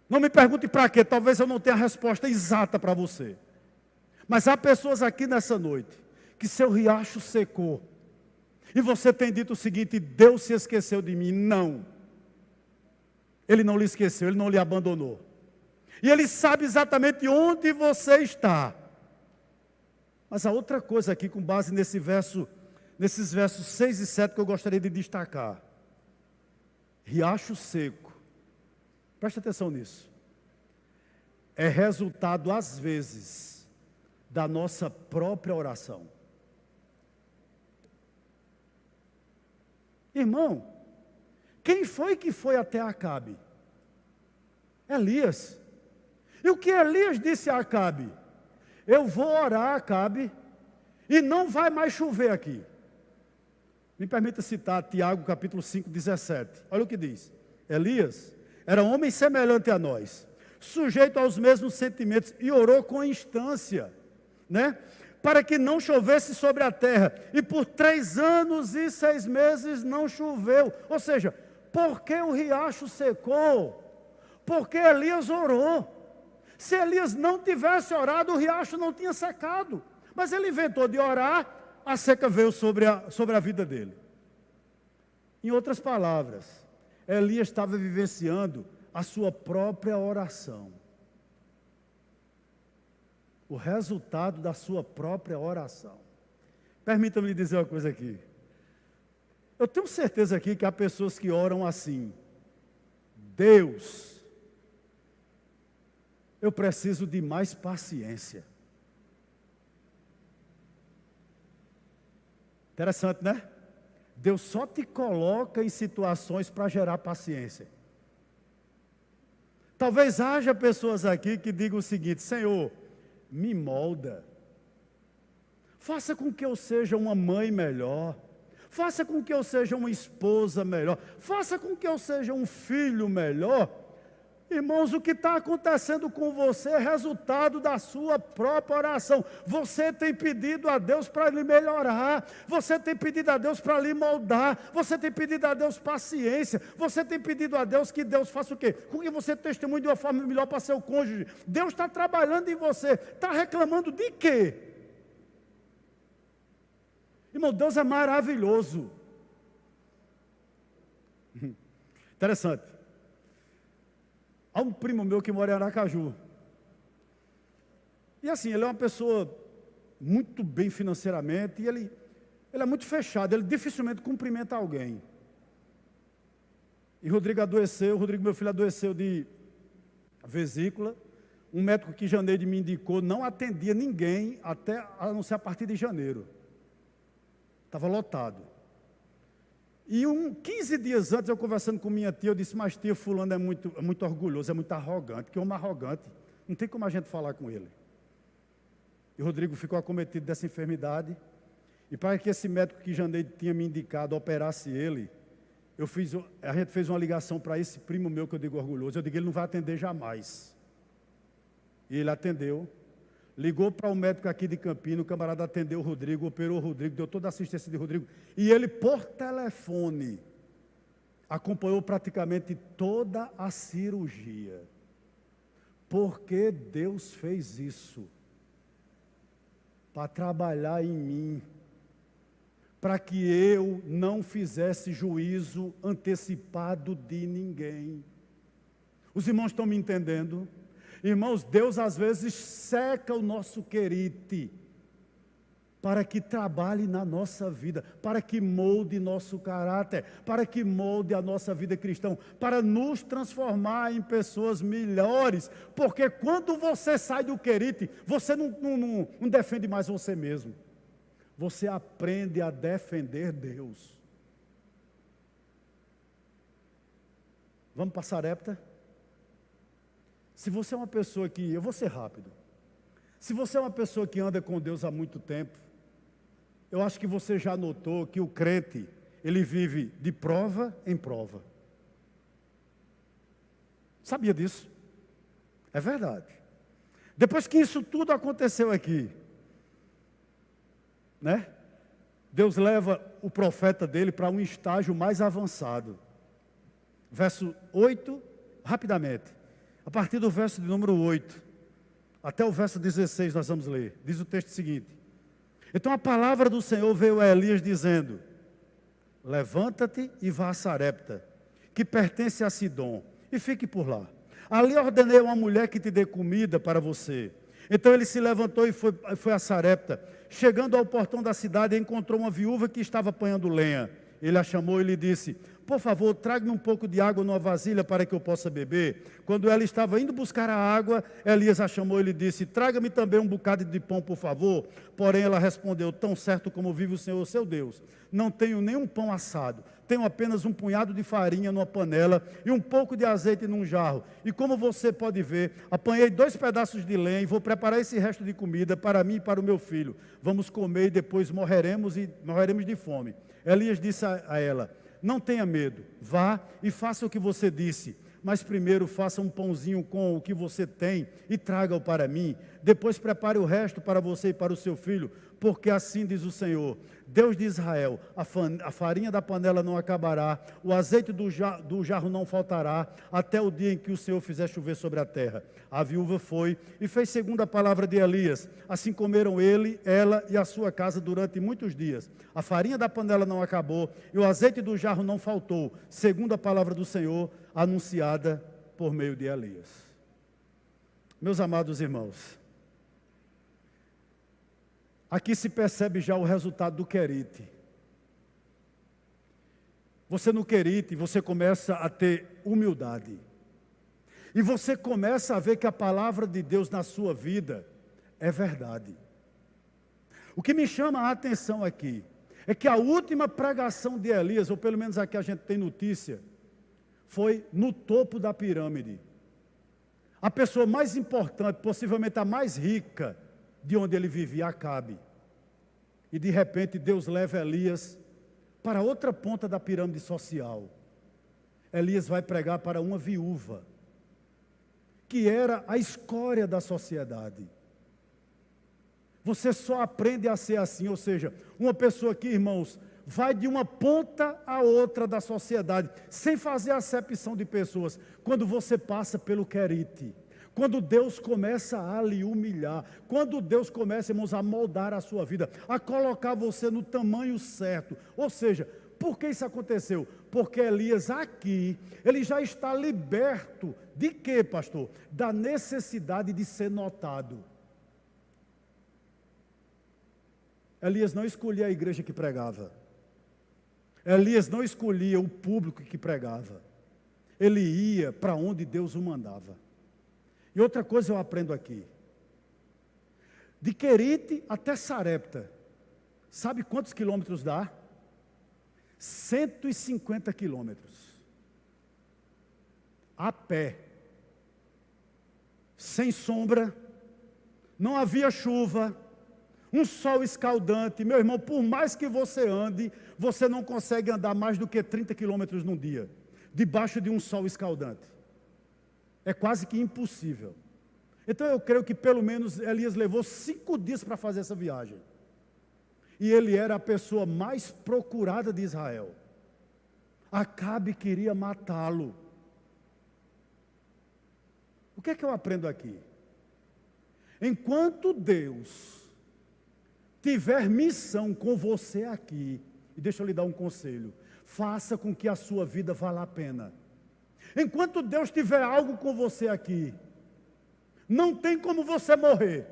Não me pergunte para quê. Talvez eu não tenha a resposta exata para você. Mas há pessoas aqui nessa noite que seu riacho secou. E você tem dito o seguinte: Deus se esqueceu de mim. Não. Ele não lhe esqueceu, Ele não lhe abandonou. E Ele sabe exatamente onde você está. Mas há outra coisa aqui, com base nesses versos 6 e 7, que eu gostaria de destacar. Riacho seco. Preste atenção nisso. É resultado, às vezes, da nossa própria oração. Irmão, quem foi que foi até Acabe? Elias. E o que Elias disse a Acabe? Eu vou orar, Acabe, e não vai mais chover aqui. Me permita citar Tiago, capítulo 5, 17. Olha o que diz. Elias era um homem semelhante a nós, sujeito aos mesmos sentimentos, e orou com instância, né? Para que não chovesse sobre a terra. E por 3 anos e 6 meses não choveu. Ou seja, porque o riacho secou? Porque Elias orou. Se Elias não tivesse orado, o riacho não tinha secado. Mas ele inventou de orar, a seca veio sobre a vida dele. Em outras palavras, Elias estava vivenciando a sua própria oração. O resultado da sua própria oração. Permita-me lhe dizer uma coisa aqui. Eu tenho certeza aqui que há pessoas que oram assim: Deus, eu preciso de mais paciência. Interessante, né? Deus só te coloca em situações para gerar paciência. Talvez haja pessoas aqui que digam o seguinte: Senhor, me molda. Faça com que eu seja uma mãe melhor. Faça com que eu seja uma esposa melhor. Faça com que eu seja um filho melhor. Irmãos, o que está acontecendo com você é resultado da sua própria oração. Você tem pedido a Deus para lhe melhorar. Você tem pedido a Deus para lhe moldar. Você tem pedido a Deus paciência. Você tem pedido a Deus que Deus faça o quê? Com que você testemunhe de uma forma melhor para seu cônjuge. Deus está trabalhando em você. Está reclamando de quê? Irmão, Deus é maravilhoso. Interessante. Há um primo meu que mora em Aracaju. E assim, ele é uma pessoa muito bem financeiramente, e ele é muito fechado, ele dificilmente cumprimenta alguém. E Rodrigo, meu filho, adoeceu de vesícula. Um médico que em janeiro me indicou não atendia ninguém, a não ser a partir de janeiro. Estava lotado. E 15 dias antes, eu conversando com minha tia, eu disse: mas tia, fulano é muito orgulhoso, é muito arrogante. Que homem arrogante, não tem como a gente falar com ele. E o Rodrigo ficou acometido dessa enfermidade. E para que esse médico que Janeiro tinha me indicado operasse ele, a gente fez uma ligação para esse primo meu que eu digo orgulhoso. Eu digo: ele não vai atender jamais. E ele atendeu. Ligou para o médico aqui de Campinas, o camarada atendeu o Rodrigo, operou o Rodrigo, deu toda a assistência de Rodrigo. E ele, por telefone, acompanhou praticamente toda a cirurgia. Por que Deus fez isso? Para trabalhar em mim, para que eu não fizesse juízo antecipado de ninguém. Os irmãos estão me entendendo? Irmãos, Deus às vezes seca o nosso querite para que trabalhe na nossa vida, para que molde nosso caráter, para que molde a nossa vida cristã, para nos transformar em pessoas melhores, porque quando você sai do querite, você não defende mais você mesmo, você aprende a defender Deus. Vamos para Sarepta? Se você é uma pessoa que, eu vou ser rápido, se você é uma pessoa que anda com Deus há muito tempo, eu acho que você já notou que o crente, ele vive de prova em prova. Sabia disso? É verdade. Depois que isso tudo aconteceu aqui, né? Deus leva o profeta dele para um estágio mais avançado. Verso 8, rapidamente. A partir do verso de número 8, até o verso 16 nós vamos ler. Diz o texto seguinte. Então a palavra do Senhor veio a Elias dizendo: levanta-te e vá a Sarepta, que pertence a Sidom, e fique por lá. Ali ordenei a uma mulher que te dê comida para você. Então ele se levantou e foi a Sarepta. Chegando ao portão da cidade, encontrou uma viúva que estava apanhando lenha. Ele a chamou e lhe disse: por favor, traga-me um pouco de água numa vasilha para que eu possa beber. Quando ela estava indo buscar a água, Elias a chamou e lhe disse: traga-me também um bocado de pão, por favor. Porém ela respondeu: tão certo como vive o Senhor, seu Deus, não tenho nenhum pão assado. Tenho apenas um punhado de farinha numa panela e um pouco de azeite num jarro. E como você pode ver, apanhei 2 pedaços de lenha e vou preparar esse resto de comida para mim e para o meu filho. Vamos comer e depois morreremos de fome. Elias disse a ela: não tenha medo, vá e faça o que você disse. Mas primeiro faça um pãozinho com o que você tem e traga-o para mim. Depois prepare o resto para você e para o seu filho, porque assim diz o Senhor, Deus de Israel: a farinha da panela não acabará, o azeite do jarro não faltará, até o dia em que o Senhor fizer chover sobre a terra. A viúva foi e fez segundo a palavra de Elias. Assim comeram ele, ela e a sua casa durante muitos dias. A farinha da panela não acabou e o azeite do jarro não faltou, segundo a palavra do Senhor, anunciada por meio de Elias. Meus amados irmãos, aqui se percebe já o resultado do querite. Você no querite, você começa a ter humildade. E você começa a ver que a palavra de Deus na sua vida é verdade. O que me chama a atenção aqui é que a última pregação de Elias, ou pelo menos aqui a gente tem notícia, foi no topo da pirâmide. A pessoa mais importante, possivelmente a mais rica de onde ele vivia, Acabe. E de repente Deus leva Elias para outra ponta da pirâmide social. Elias vai pregar para uma viúva, que era a escória da sociedade. Você só aprende a ser assim, ou seja, uma pessoa que, irmãos, vai de uma ponta a outra da sociedade, sem fazer acepção de pessoas, quando você passa pelo querite, quando Deus começa a lhe humilhar, quando Deus começa, irmãos, a moldar a sua vida, a colocar você no tamanho certo. Ou seja, por que isso aconteceu? Porque Elias aqui, ele já está liberto de quê, pastor? Da necessidade de ser notado. Elias não escolhia a igreja que pregava. Elias não escolhia o público que pregava. Ele ia para onde Deus o mandava. E outra coisa eu aprendo aqui. De Querite até Sarepta, sabe quantos quilômetros dá? 150 quilômetros. A pé. Sem sombra. Não havia chuva. Um sol escaldante. Meu irmão, por mais que você ande, você não consegue andar mais do que 30 quilômetros num dia, debaixo de um sol escaldante. É quase que impossível. Então eu creio que pelo menos Elias levou 5 dias para fazer essa viagem. E ele era a pessoa mais procurada de Israel. Acabe queria matá-lo. O que é que eu aprendo aqui? Enquanto Deus tiver missão com você aqui, e deixa eu lhe dar um conselho, faça com que a sua vida valha a pena. Enquanto Deus tiver algo com você aqui, não tem como você morrer.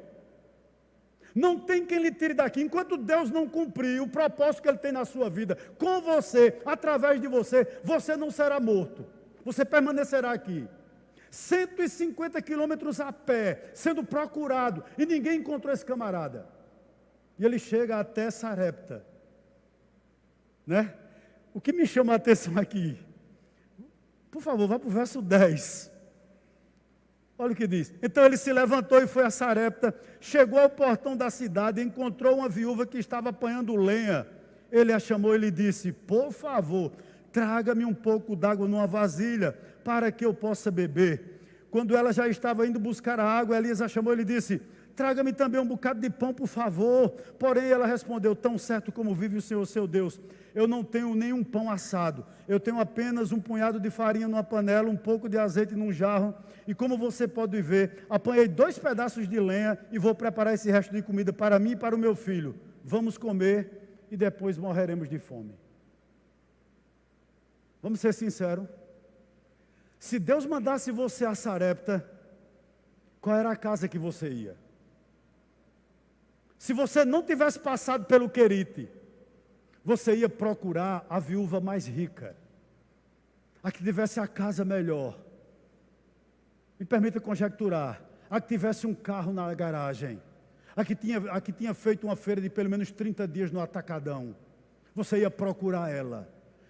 Não tem quem lhe tire daqui. Enquanto Deus não cumprir o propósito que Ele tem na sua vida, com você, através de você, você não será morto. Você permanecerá aqui. 150 quilômetros a pé, sendo procurado, e ninguém encontrou esse camarada. E ele chega até Sarepta. Né? O que me chama a atenção aqui? Por favor, vá para o verso 10. Olha o que diz. Então ele se levantou e foi a Sarepta, chegou ao portão da cidade, encontrou uma viúva que estava apanhando lenha. Ele a chamou e lhe disse: por favor, traga-me um pouco d'água numa vasilha, para que eu possa beber. Quando ela já estava indo buscar a água, Elias a chamou e lhe disse: traga-me também um bocado de pão, por favor. Porém, ela respondeu, tão certo como vive o Senhor, seu Deus, eu não tenho nenhum pão assado, eu tenho apenas um punhado de farinha numa panela, um pouco de azeite num jarro, e como você pode ver, apanhei 2 pedaços de lenha e vou preparar esse resto de comida para mim e para o meu filho. Vamos comer e depois morreremos de fome. Vamos ser sinceros. Se Deus mandasse você a Sarepta, qual era a casa que você ia? Se você não tivesse passado pelo Querite, você ia procurar a viúva mais rica, a que tivesse a casa melhor. Me permita conjecturar, a que tivesse um carro na garagem, a que tinha feito uma feira de pelo menos 30 dias no atacadão. Você ia procurar ela.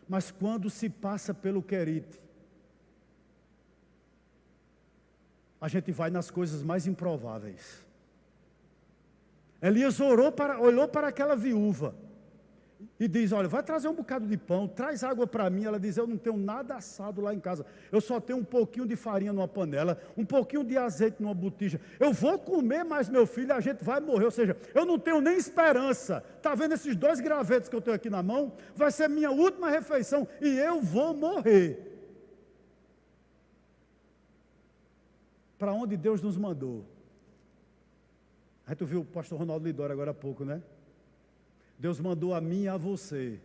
Mas quando se passa pelo Querite, a gente vai nas coisas mais improváveis. Elias olhou para aquela viúva e diz, olha, vai trazer um bocado de pão, traz água para mim. Ela diz, eu não tenho nada assado lá em casa, eu só tenho um pouquinho de farinha numa panela, um pouquinho de azeite numa botija. Eu vou comer, mas meu filho, a gente vai morrer. Ou seja, eu não tenho nem esperança. Está vendo esses 2 gravetos que eu tenho aqui na mão? Vai ser minha última refeição e eu vou morrer. Para onde Deus nos mandou? Aí tu viu o pastor Ronaldo Lidório agora há pouco, né? Deus mandou a mim e a você,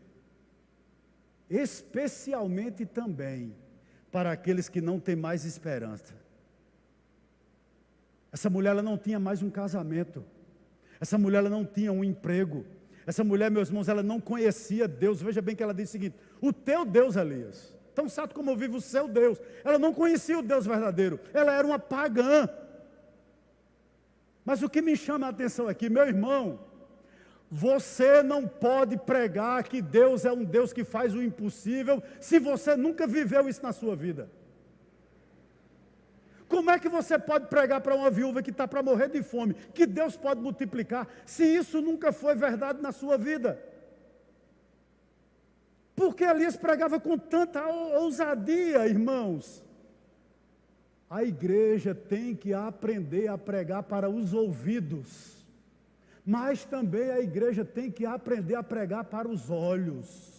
especialmente também para aqueles que não têm mais esperança. Essa mulher ela não tinha mais um casamento, essa mulher ela não tinha um emprego, essa mulher, meus irmãos, ela não conhecia Deus. Veja bem que ela diz o seguinte, o teu Deus, Elias, tão certo como vive o seu Deus. Ela não conhecia o Deus verdadeiro, ela era uma pagã. Mas o que me chama a atenção aqui, meu irmão, você não pode pregar que Deus é um Deus que faz o impossível, se você nunca viveu isso na sua vida. Como é que você pode pregar para uma viúva que está para morrer de fome, que Deus pode multiplicar, se isso nunca foi verdade na sua vida? Porque Elias pregava com tanta ousadia, irmãos. A igreja tem que aprender a pregar para os ouvidos, mas também a igreja tem que aprender a pregar para os olhos.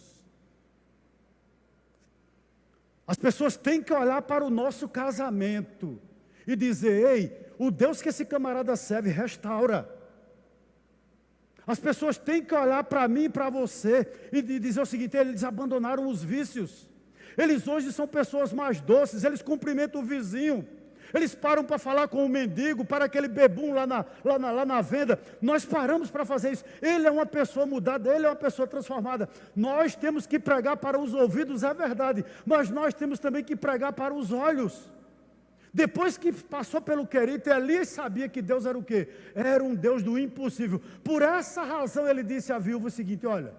As pessoas têm que olhar para o nosso casamento e dizer, ei, o Deus que esse camarada serve restaura. As pessoas têm que olhar para mim e para você e dizer o seguinte, eles abandonaram os vícios. Eles hoje são pessoas mais doces, eles cumprimentam o vizinho, eles param para falar com o mendigo, para aquele bebum lá na venda. Nós paramos para fazer isso. Ele é uma pessoa mudada, ele é uma pessoa transformada. Nós temos que pregar para os ouvidos, é verdade, mas nós temos também que pregar para os olhos. Depois que passou pelo Querite, Elias sabia que Deus era o quê? Era um Deus do impossível. Por essa razão ele disse à viúva o seguinte, olha,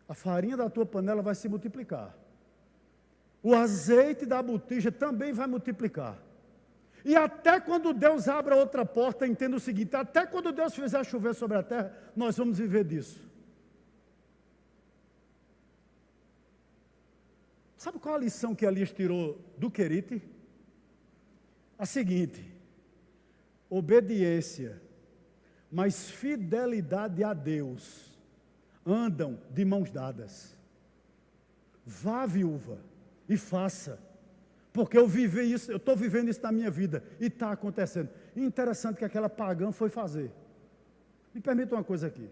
a farinha da tua panela vai se multiplicar. O azeite da botija também vai multiplicar. E até quando Deus abra outra porta, entenda o seguinte, até quando Deus fizer chover sobre a terra, nós vamos viver disso. Sabe qual a lição que Elias tirou do Querite? A seguinte, obediência, mas fidelidade a Deus, andam de mãos dadas. Vá, viúva, e faça, porque eu estou vivendo isso na minha vida, e está acontecendo. E interessante que aquela pagã foi fazer. Me permita uma coisa aqui.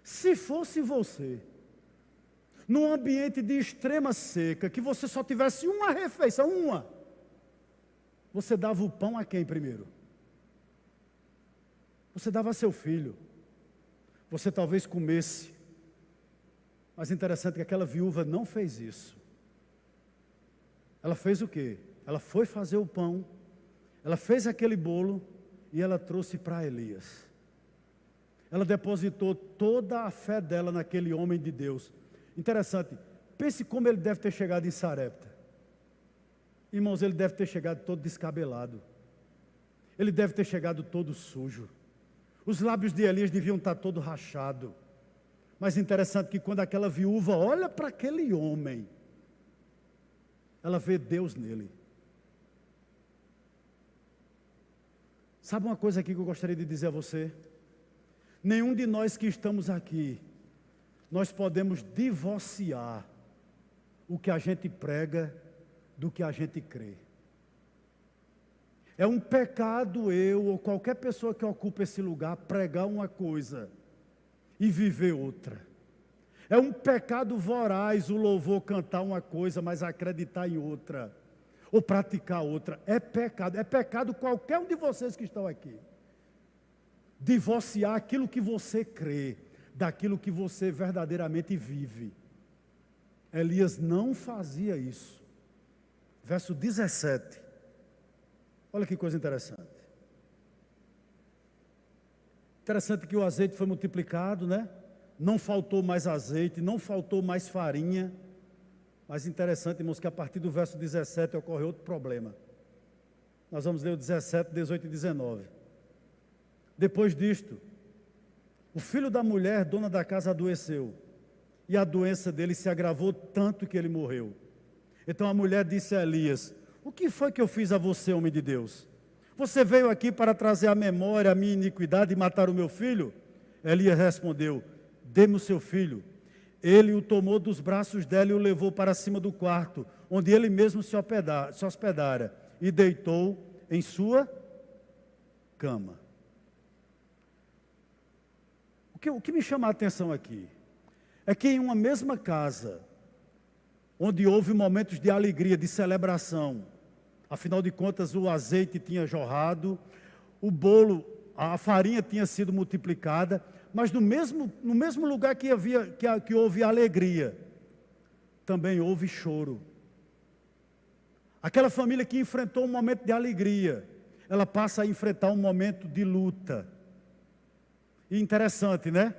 Se fosse você, num ambiente de extrema seca, que você só tivesse uma refeição, você dava o pão a quem primeiro? Você dava a seu filho. Você talvez comesse. Mas interessante que aquela viúva não fez isso. Ela fez o quê? Ela foi fazer o pão, ela fez aquele bolo e ela trouxe para Elias. Ela depositou toda a fé dela naquele homem de Deus. Interessante, pense como ele deve ter chegado em Sarepta. Irmãos, ele deve ter chegado todo descabelado. Ele deve ter chegado todo sujo. Os lábios de Elias deviam estar todo rachado. Mas interessante que quando aquela viúva olha para aquele homem, ela vê Deus nele. Sabe uma coisa aqui que eu gostaria de dizer a você? Nenhum de nós que estamos aqui, nós podemos divorciar o que a gente prega do que a gente crê. É um pecado eu ou qualquer pessoa que ocupa esse lugar pregar uma coisa e viver outra. É um pecado voraz o louvor cantar uma coisa, mas acreditar em outra, ou praticar outra. É pecado qualquer um de vocês que estão aqui. Divorciar aquilo que você crê, daquilo que você verdadeiramente vive. Elias não fazia isso. Verso 17. Olha que coisa interessante. Interessante que o azeite foi multiplicado, né? Não faltou mais azeite, não faltou mais farinha. Mas interessante, irmãos, que a partir do verso 17 ocorre outro problema. Nós vamos ler o 17, 18 e 19. Depois disto, o filho da mulher, dona da casa, adoeceu. E a doença dele se agravou tanto que ele morreu. Então a mulher disse a Elias: o que foi que eu fiz a você, homem de Deus? Você veio aqui para trazer à memória a minha iniquidade e matar o meu filho? Elias respondeu: dê-me o seu filho. Ele o tomou dos braços dela e o levou para cima do quarto, onde ele mesmo se hospedara, e deitou em sua cama. O que me chama a atenção aqui é que em uma mesma casa, onde houve momentos de alegria, de celebração, afinal de contas o azeite tinha jorrado, o bolo, a farinha tinha sido multiplicada, mas no mesmo lugar que houve alegria, também houve choro. Aquela família que enfrentou um momento de alegria, ela passa a enfrentar um momento de luta. E interessante, né?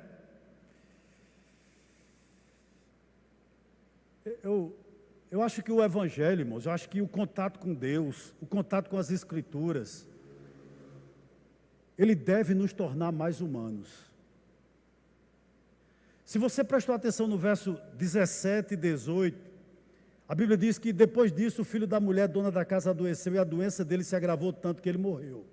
Eu acho que o Evangelho, irmãos, eu acho que o contato com Deus, o contato com as Escrituras, ele deve nos tornar mais humanos. Se você prestou atenção no verso 17 e 18, a Bíblia diz que depois disso o filho da mulher, dona da casa, adoeceu e a doença dele se agravou tanto que ele morreu.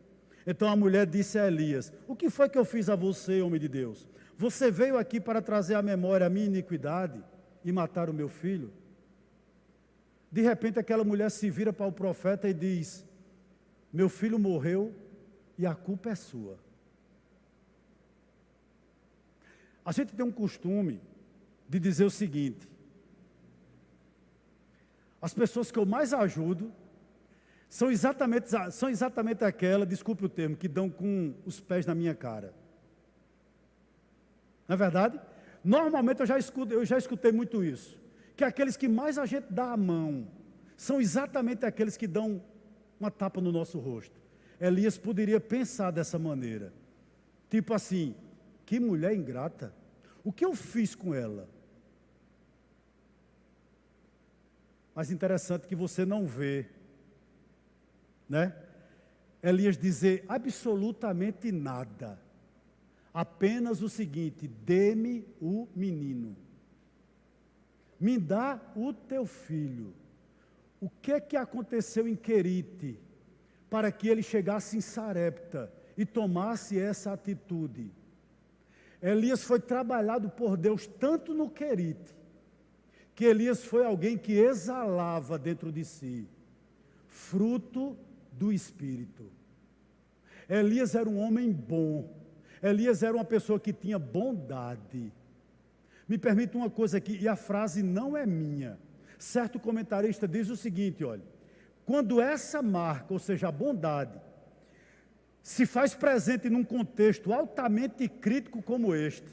Então a mulher disse a Elias: o que foi que eu fiz a você, homem de Deus? Você veio aqui para trazer à memória a minha iniquidade e matar o meu filho? De repente aquela mulher se vira para o profeta e diz: meu filho morreu e a culpa é sua. A gente tem um costume de dizer o seguinte: as pessoas que eu mais ajudo são exatamente aquelas, desculpe o termo, que dão com os pés na minha cara. Não é verdade? Normalmente eu já escutei muito isso, que aqueles que mais a gente dá a mão são exatamente aqueles que dão uma tapa no nosso rosto. Elias poderia pensar dessa maneira, tipo assim: que mulher ingrata, o que eu fiz com ela? Mas interessante que você não vê, né? Elias dizer absolutamente nada, apenas o seguinte: dê-me o menino, me dá o teu filho. O que é que aconteceu em Querite para que ele chegasse em Sarepta e tomasse essa atitude? Elias foi trabalhado por Deus tanto no Querite, que Elias foi alguém que exalava dentro de si fruto do Espírito. Elias era um homem bom. Elias era uma pessoa que tinha bondade. Me permita uma coisa aqui, e a frase não é minha. Certo comentarista diz o seguinte: olha, quando essa marca, ou seja, a bondade, se faz presente num contexto altamente crítico como este,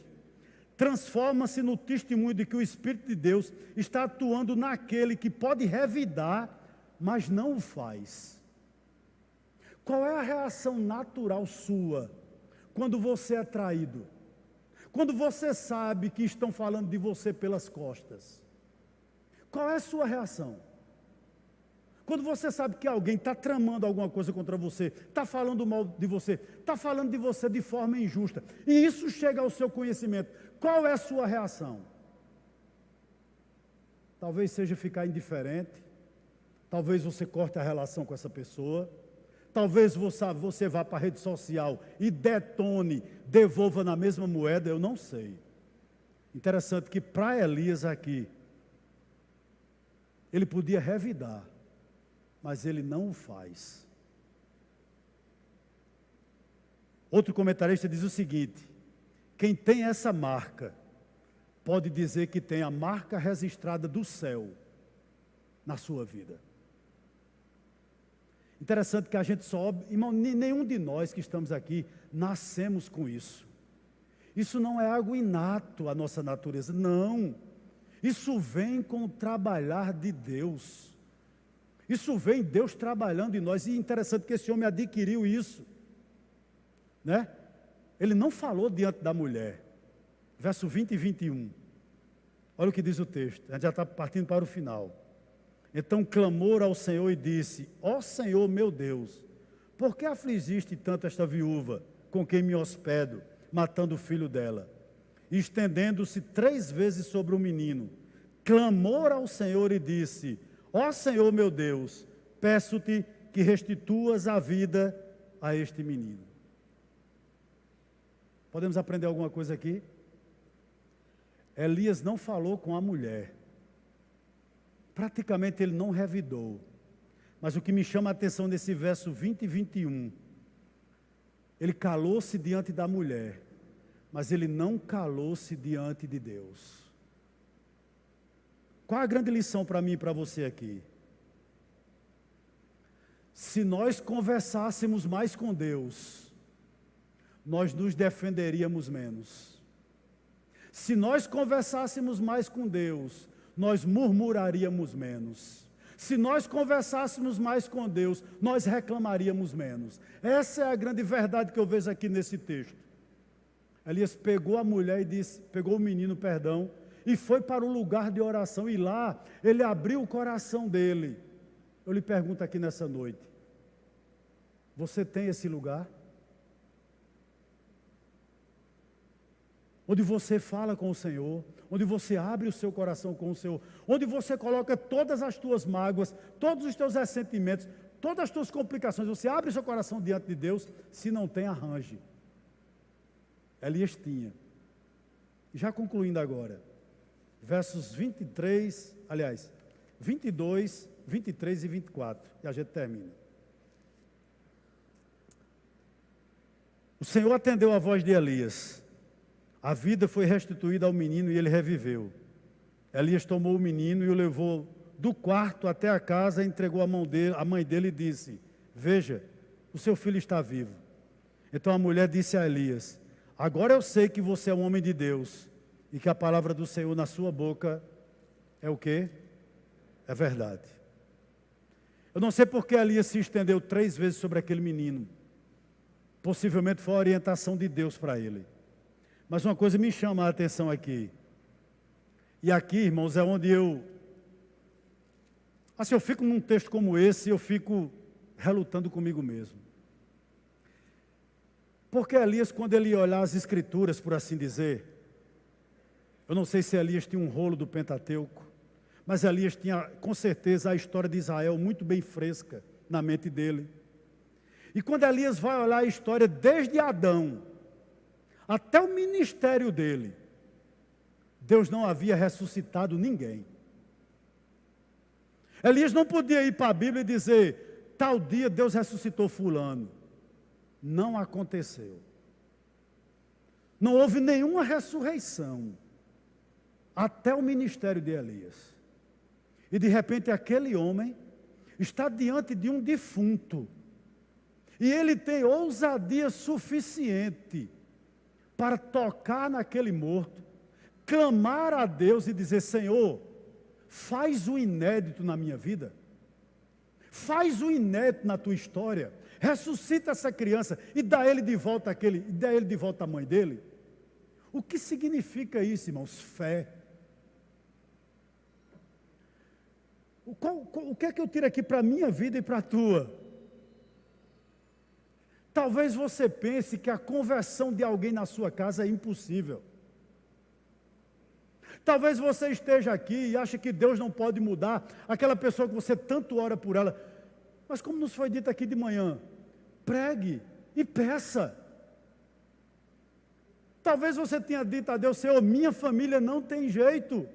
transforma-se no testemunho de que o Espírito de Deus está atuando naquele que pode revidar, mas não o faz. Qual é a reação natural sua quando você é traído? Quando você sabe que estão falando de você pelas costas? Qual é a sua reação? Quando você sabe que alguém está tramando alguma coisa contra você, está falando mal de você, está falando de você de forma injusta, e isso chega ao seu conhecimento, qual é a sua reação? Talvez seja ficar indiferente, talvez você corte a relação com essa pessoa, Talvez você vá para a rede social e detone, devolva na mesma moeda, eu não sei. Interessante que para Elias aqui, ele podia revidar, mas ele não o faz. Outro comentarista diz o seguinte: quem tem essa marca, pode dizer que tem a marca registrada do céu na sua vida. Interessante que a gente irmão, nenhum de nós que estamos aqui nascemos com isso. Isso não é algo inato à nossa natureza, não. Isso vem com o trabalhar de Deus. Isso vem Deus trabalhando em nós. E é interessante que esse homem adquiriu isso, né? Ele não falou diante da mulher. Verso 20 e 21. Olha o que diz o texto. A gente já está partindo para o final. Então clamou ao Senhor e disse: ó Senhor meu Deus, por que afligiste tanto esta viúva, com quem me hospedo, matando o filho dela? E estendendo-se 3 vezes sobre o menino, clamou ao Senhor e disse: ó Senhor meu Deus, peço-te que restituas a vida a este menino. Podemos aprender alguma coisa aqui? Elias não falou com a mulher. Praticamente ele não revidou. Mas o que me chama a atenção nesse verso 20 e 21, ele calou-se diante da mulher, mas ele não calou-se diante de Deus. Qual a grande lição para mim e para você aqui? Se nós conversássemos mais com Deus, nós nos defenderíamos menos. Se nós conversássemos mais com Deus, nós murmuraríamos menos. Se nós conversássemos mais com Deus, nós reclamaríamos menos. Essa é a grande verdade que eu vejo aqui nesse texto. Elias pegou a mulher e disse, pegou o menino, perdão, e foi para o lugar de oração, e lá ele abriu o coração dele. Eu lhe pergunto aqui nessa noite, você tem esse lugar? Onde você fala com o Senhor, onde você abre o seu coração com o Senhor, onde você coloca todas as tuas mágoas, todos os teus ressentimentos, todas as tuas complicações, você abre o seu coração diante de Deus. Se não tem, arranje. Elias tinha. Já concluindo agora, versos 22, 23 e 24, e a gente termina. O Senhor atendeu a voz de Elias. A vida foi restituída ao menino e ele reviveu. Elias tomou o menino e o levou do quarto até a casa, entregou à mãe dele e disse: veja, o seu filho está vivo. Então a mulher disse a Elias: agora eu sei que você é um homem de Deus e que a palavra do Senhor na sua boca é o quê? É verdade. Eu não sei porque Elias se estendeu 3 vezes sobre aquele menino. Possivelmente foi a orientação de Deus para ele. Mas uma coisa me chama a atenção aqui. E aqui, irmãos, é onde eu fico num texto como esse, eu fico relutando comigo mesmo. Porque Elias, quando ele ia olhar as escrituras, por assim dizer, eu não sei se Elias tinha um rolo do Pentateuco, mas Elias tinha, com certeza, a história de Israel muito bem fresca na mente dele. E quando Elias vai olhar a história desde Adão até o ministério dele, Deus não havia ressuscitado ninguém. Elias não podia ir para a Bíblia e dizer, tal dia Deus ressuscitou fulano. Não aconteceu. Não houve nenhuma ressurreição até o ministério de Elias. E de repente aquele homem está diante de um defunto. E ele tem ousadia suficiente para tocar naquele morto, clamar a Deus e dizer: Senhor, faz o inédito na minha vida, faz o inédito na tua história, ressuscita essa criança e dá ele de volta à mãe dele. O que significa isso, irmãos? Fé. O que é que eu tiro aqui para a minha vida e para a tua? Talvez você pense que a conversão de alguém na sua casa é impossível. Talvez você esteja aqui e ache que Deus não pode mudar aquela pessoa que você tanto ora por ela. Mas como nos foi dito aqui de manhã, pregue e peça. Talvez você tenha dito a Deus: Senhor, minha família não tem jeito.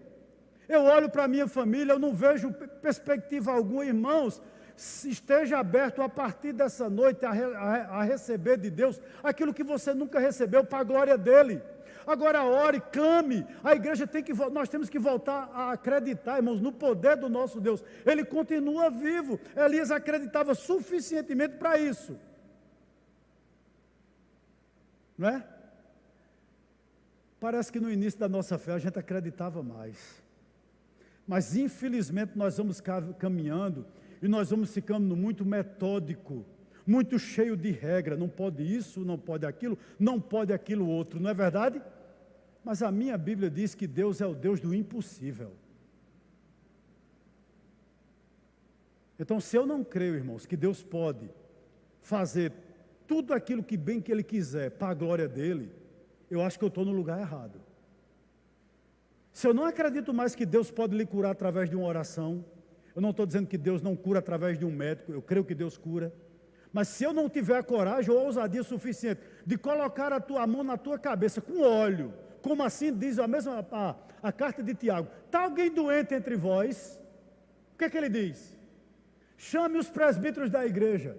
Eu olho para a minha família, eu não vejo perspectiva alguma. Irmãos, esteja aberto a partir dessa noite a receber de Deus aquilo que você nunca recebeu, para a glória dEle. Agora ore, clame. A igreja nós temos que voltar a acreditar, irmãos, no poder do nosso Deus. Ele continua vivo. Elias acreditava suficientemente para isso. Não é? Parece que no início da nossa fé a gente acreditava mais. Mas infelizmente nós vamos caminhando e nós vamos ficando muito metódico, muito cheio de regra. Não pode isso, não pode aquilo, não pode aquilo outro. Não é verdade? Mas a minha Bíblia diz que Deus é o Deus do impossível. Então, se eu não creio, irmãos, que Deus pode fazer tudo aquilo que bem que Ele quiser para a glória dEle, eu acho que eu estou no lugar errado. Se eu não acredito mais que Deus pode lhe curar através de uma oração, eu não estou dizendo que Deus não cura através de um médico, eu creio que Deus cura. Mas se eu não tiver a coragem ou a ousadia suficiente de colocar a mão na tua cabeça com óleo, como assim diz a carta de Tiago, está alguém doente entre vós? O que é que ele diz? Chame os presbíteros da igreja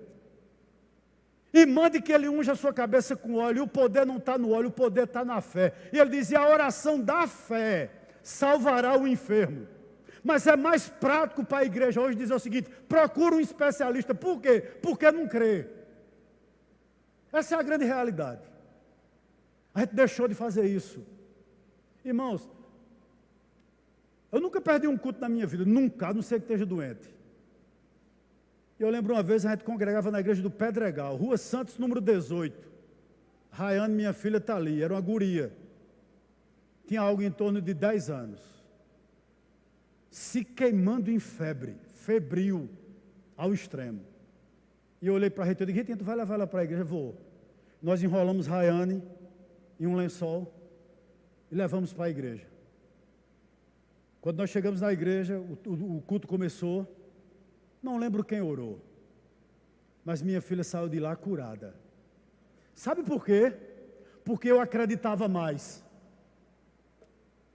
e mande que ele unja a sua cabeça com óleo. E o poder não está no óleo, o poder está na fé. E ele diz: e a oração da fé salvará o enfermo. Mas é mais prático para a igreja hoje dizer o seguinte: procura um especialista. Por quê? Porque não crê. Essa é a grande realidade. A gente deixou de fazer isso. Irmãos, eu nunca perdi um culto na minha vida, nunca, a não ser que esteja doente. Eu lembro uma vez, a gente congregava na igreja do Pedregal, Rua Santos, número 18. Rayane, minha filha, está ali, era uma guria. Tinha algo em torno de 10 anos. Se queimando em febre, febril, ao extremo. E eu olhei para a Rita e disse: Rita, tu vai levar ela para a igreja? Vou. Nós enrolamos Rayane em um lençol e levamos para a igreja. Quando nós chegamos na igreja, o culto começou. Não lembro quem orou, mas minha filha saiu de lá curada. Sabe por quê? Porque eu acreditava mais.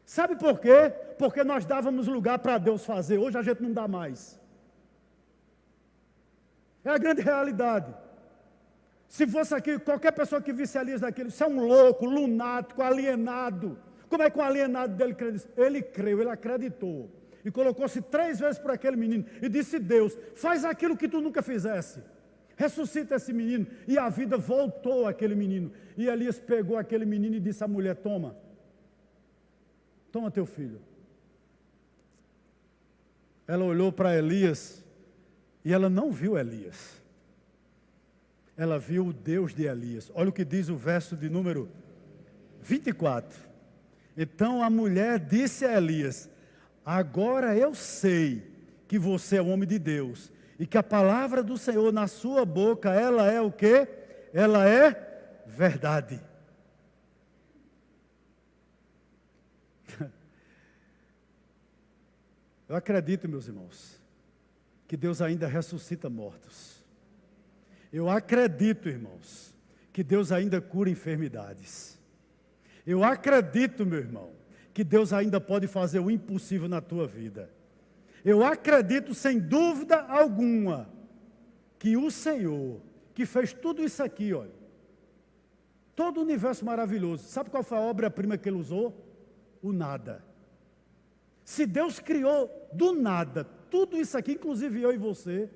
Sabe por quê? Porque nós dávamos lugar para Deus fazer. Hoje a gente não dá mais. É a grande realidade. Se fosse aqui, qualquer pessoa que visse Elias daquele, isso é um louco, lunático, alienado. Como é que um alienado dele crê? Ele creu, ele acreditou. E colocou-se 3 vezes por aquele menino. E disse: Deus, faz aquilo que tu nunca fizesse. Ressuscita esse menino. E a vida voltou àquele menino. E Elias pegou aquele menino e disse à mulher: toma teu filho. Ela olhou para Elias e ela não viu Elias. Ela viu o Deus de Elias. Olha o que diz o verso de número 24. Então a mulher disse a Elias: agora eu sei que você é um homem de Deus e que a palavra do Senhor na sua boca, ela é o quê? Ela é verdade. Eu acredito, meus irmãos, que Deus ainda ressuscita mortos. Eu acredito, irmãos, que Deus ainda cura enfermidades. Eu acredito, meu irmão, que Deus ainda pode fazer o impossível na tua vida. Eu acredito, sem dúvida alguma, que o Senhor, que fez tudo isso aqui, olha, todo o universo maravilhoso, sabe qual foi a obra-prima que ele usou? O nada. Se Deus criou do nada tudo isso aqui, inclusive eu e você,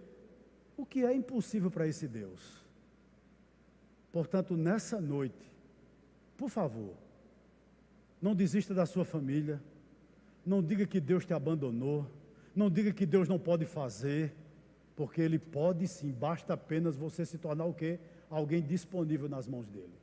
o que é impossível para esse Deus? Portanto, nessa noite, por favor, não desista da sua família, não diga que Deus te abandonou, não diga que Deus não pode fazer, porque Ele pode sim, basta apenas você se tornar o quê? Alguém disponível nas mãos dEle.